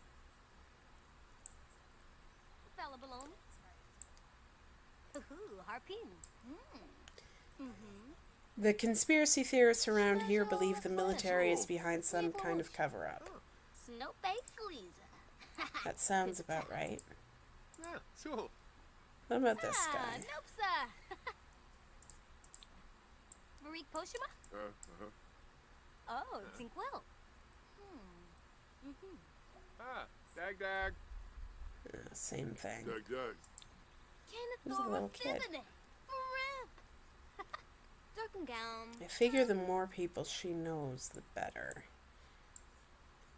The conspiracy theorists around here believe the military is behind some kind of cover-up. That sounds about right. What about this guy? Same thing. Who's a little kid? I figure the more people she knows, the better.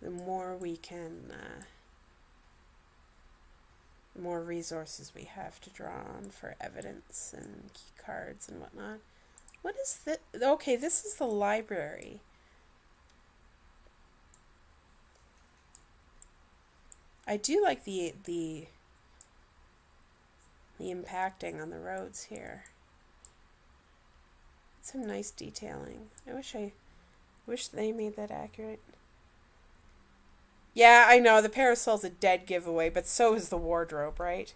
The more we can, the more resources we have to draw on for evidence and key cards and whatnot. What is this? Okay, this is the library. I do like the impacting on the roads here. Some nice detailing. I wish they made that accurate. Yeah, I know, the parasol's a dead giveaway, but so is the wardrobe, right?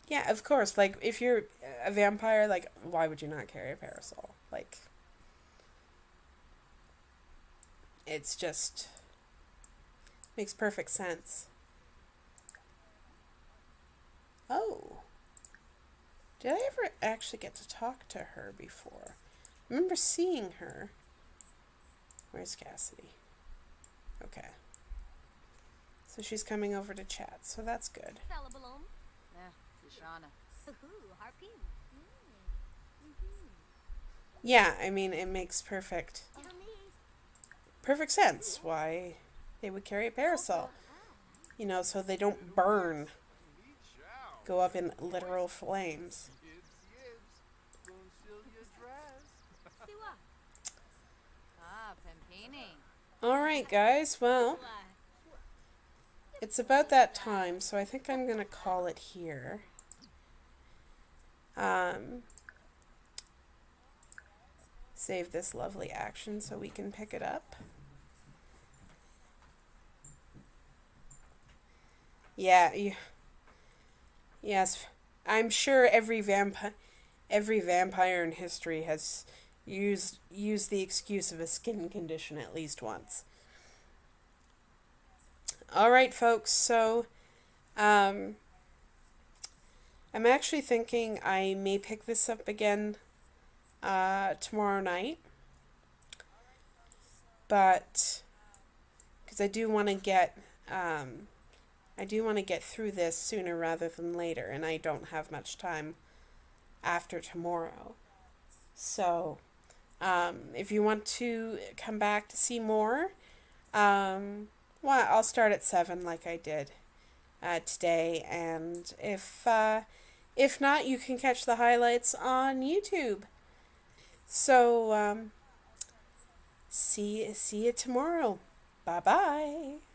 Yeah, of course, like, if you're a vampire, like, why would you not carry a parasol? Like, it's just makes perfect sense. Oh. Did I ever actually get to talk to her before? I remember seeing her. Where's Cassidy? Okay. So she's coming over to chat, so that's good. Yeah, I mean, it makes perfect sense why they would carry a parasol. You know, so they don't burn. Go up in literal flames. Alright guys, well, it's about that time, so I think I'm going to call it here. Save this lovely action so we can pick it up. Yeah, yes, I'm sure every vampire in history has used the excuse of a skin condition at least once. All right, folks. So, I'm actually thinking I may pick this up again tomorrow night, but because I do want to get through this sooner rather than later, and I don't have much time after tomorrow. So, If you want to come back to see more, well, I'll start at 7 like I did today, and if not, you can catch the highlights on YouTube. So see you tomorrow. Bye bye.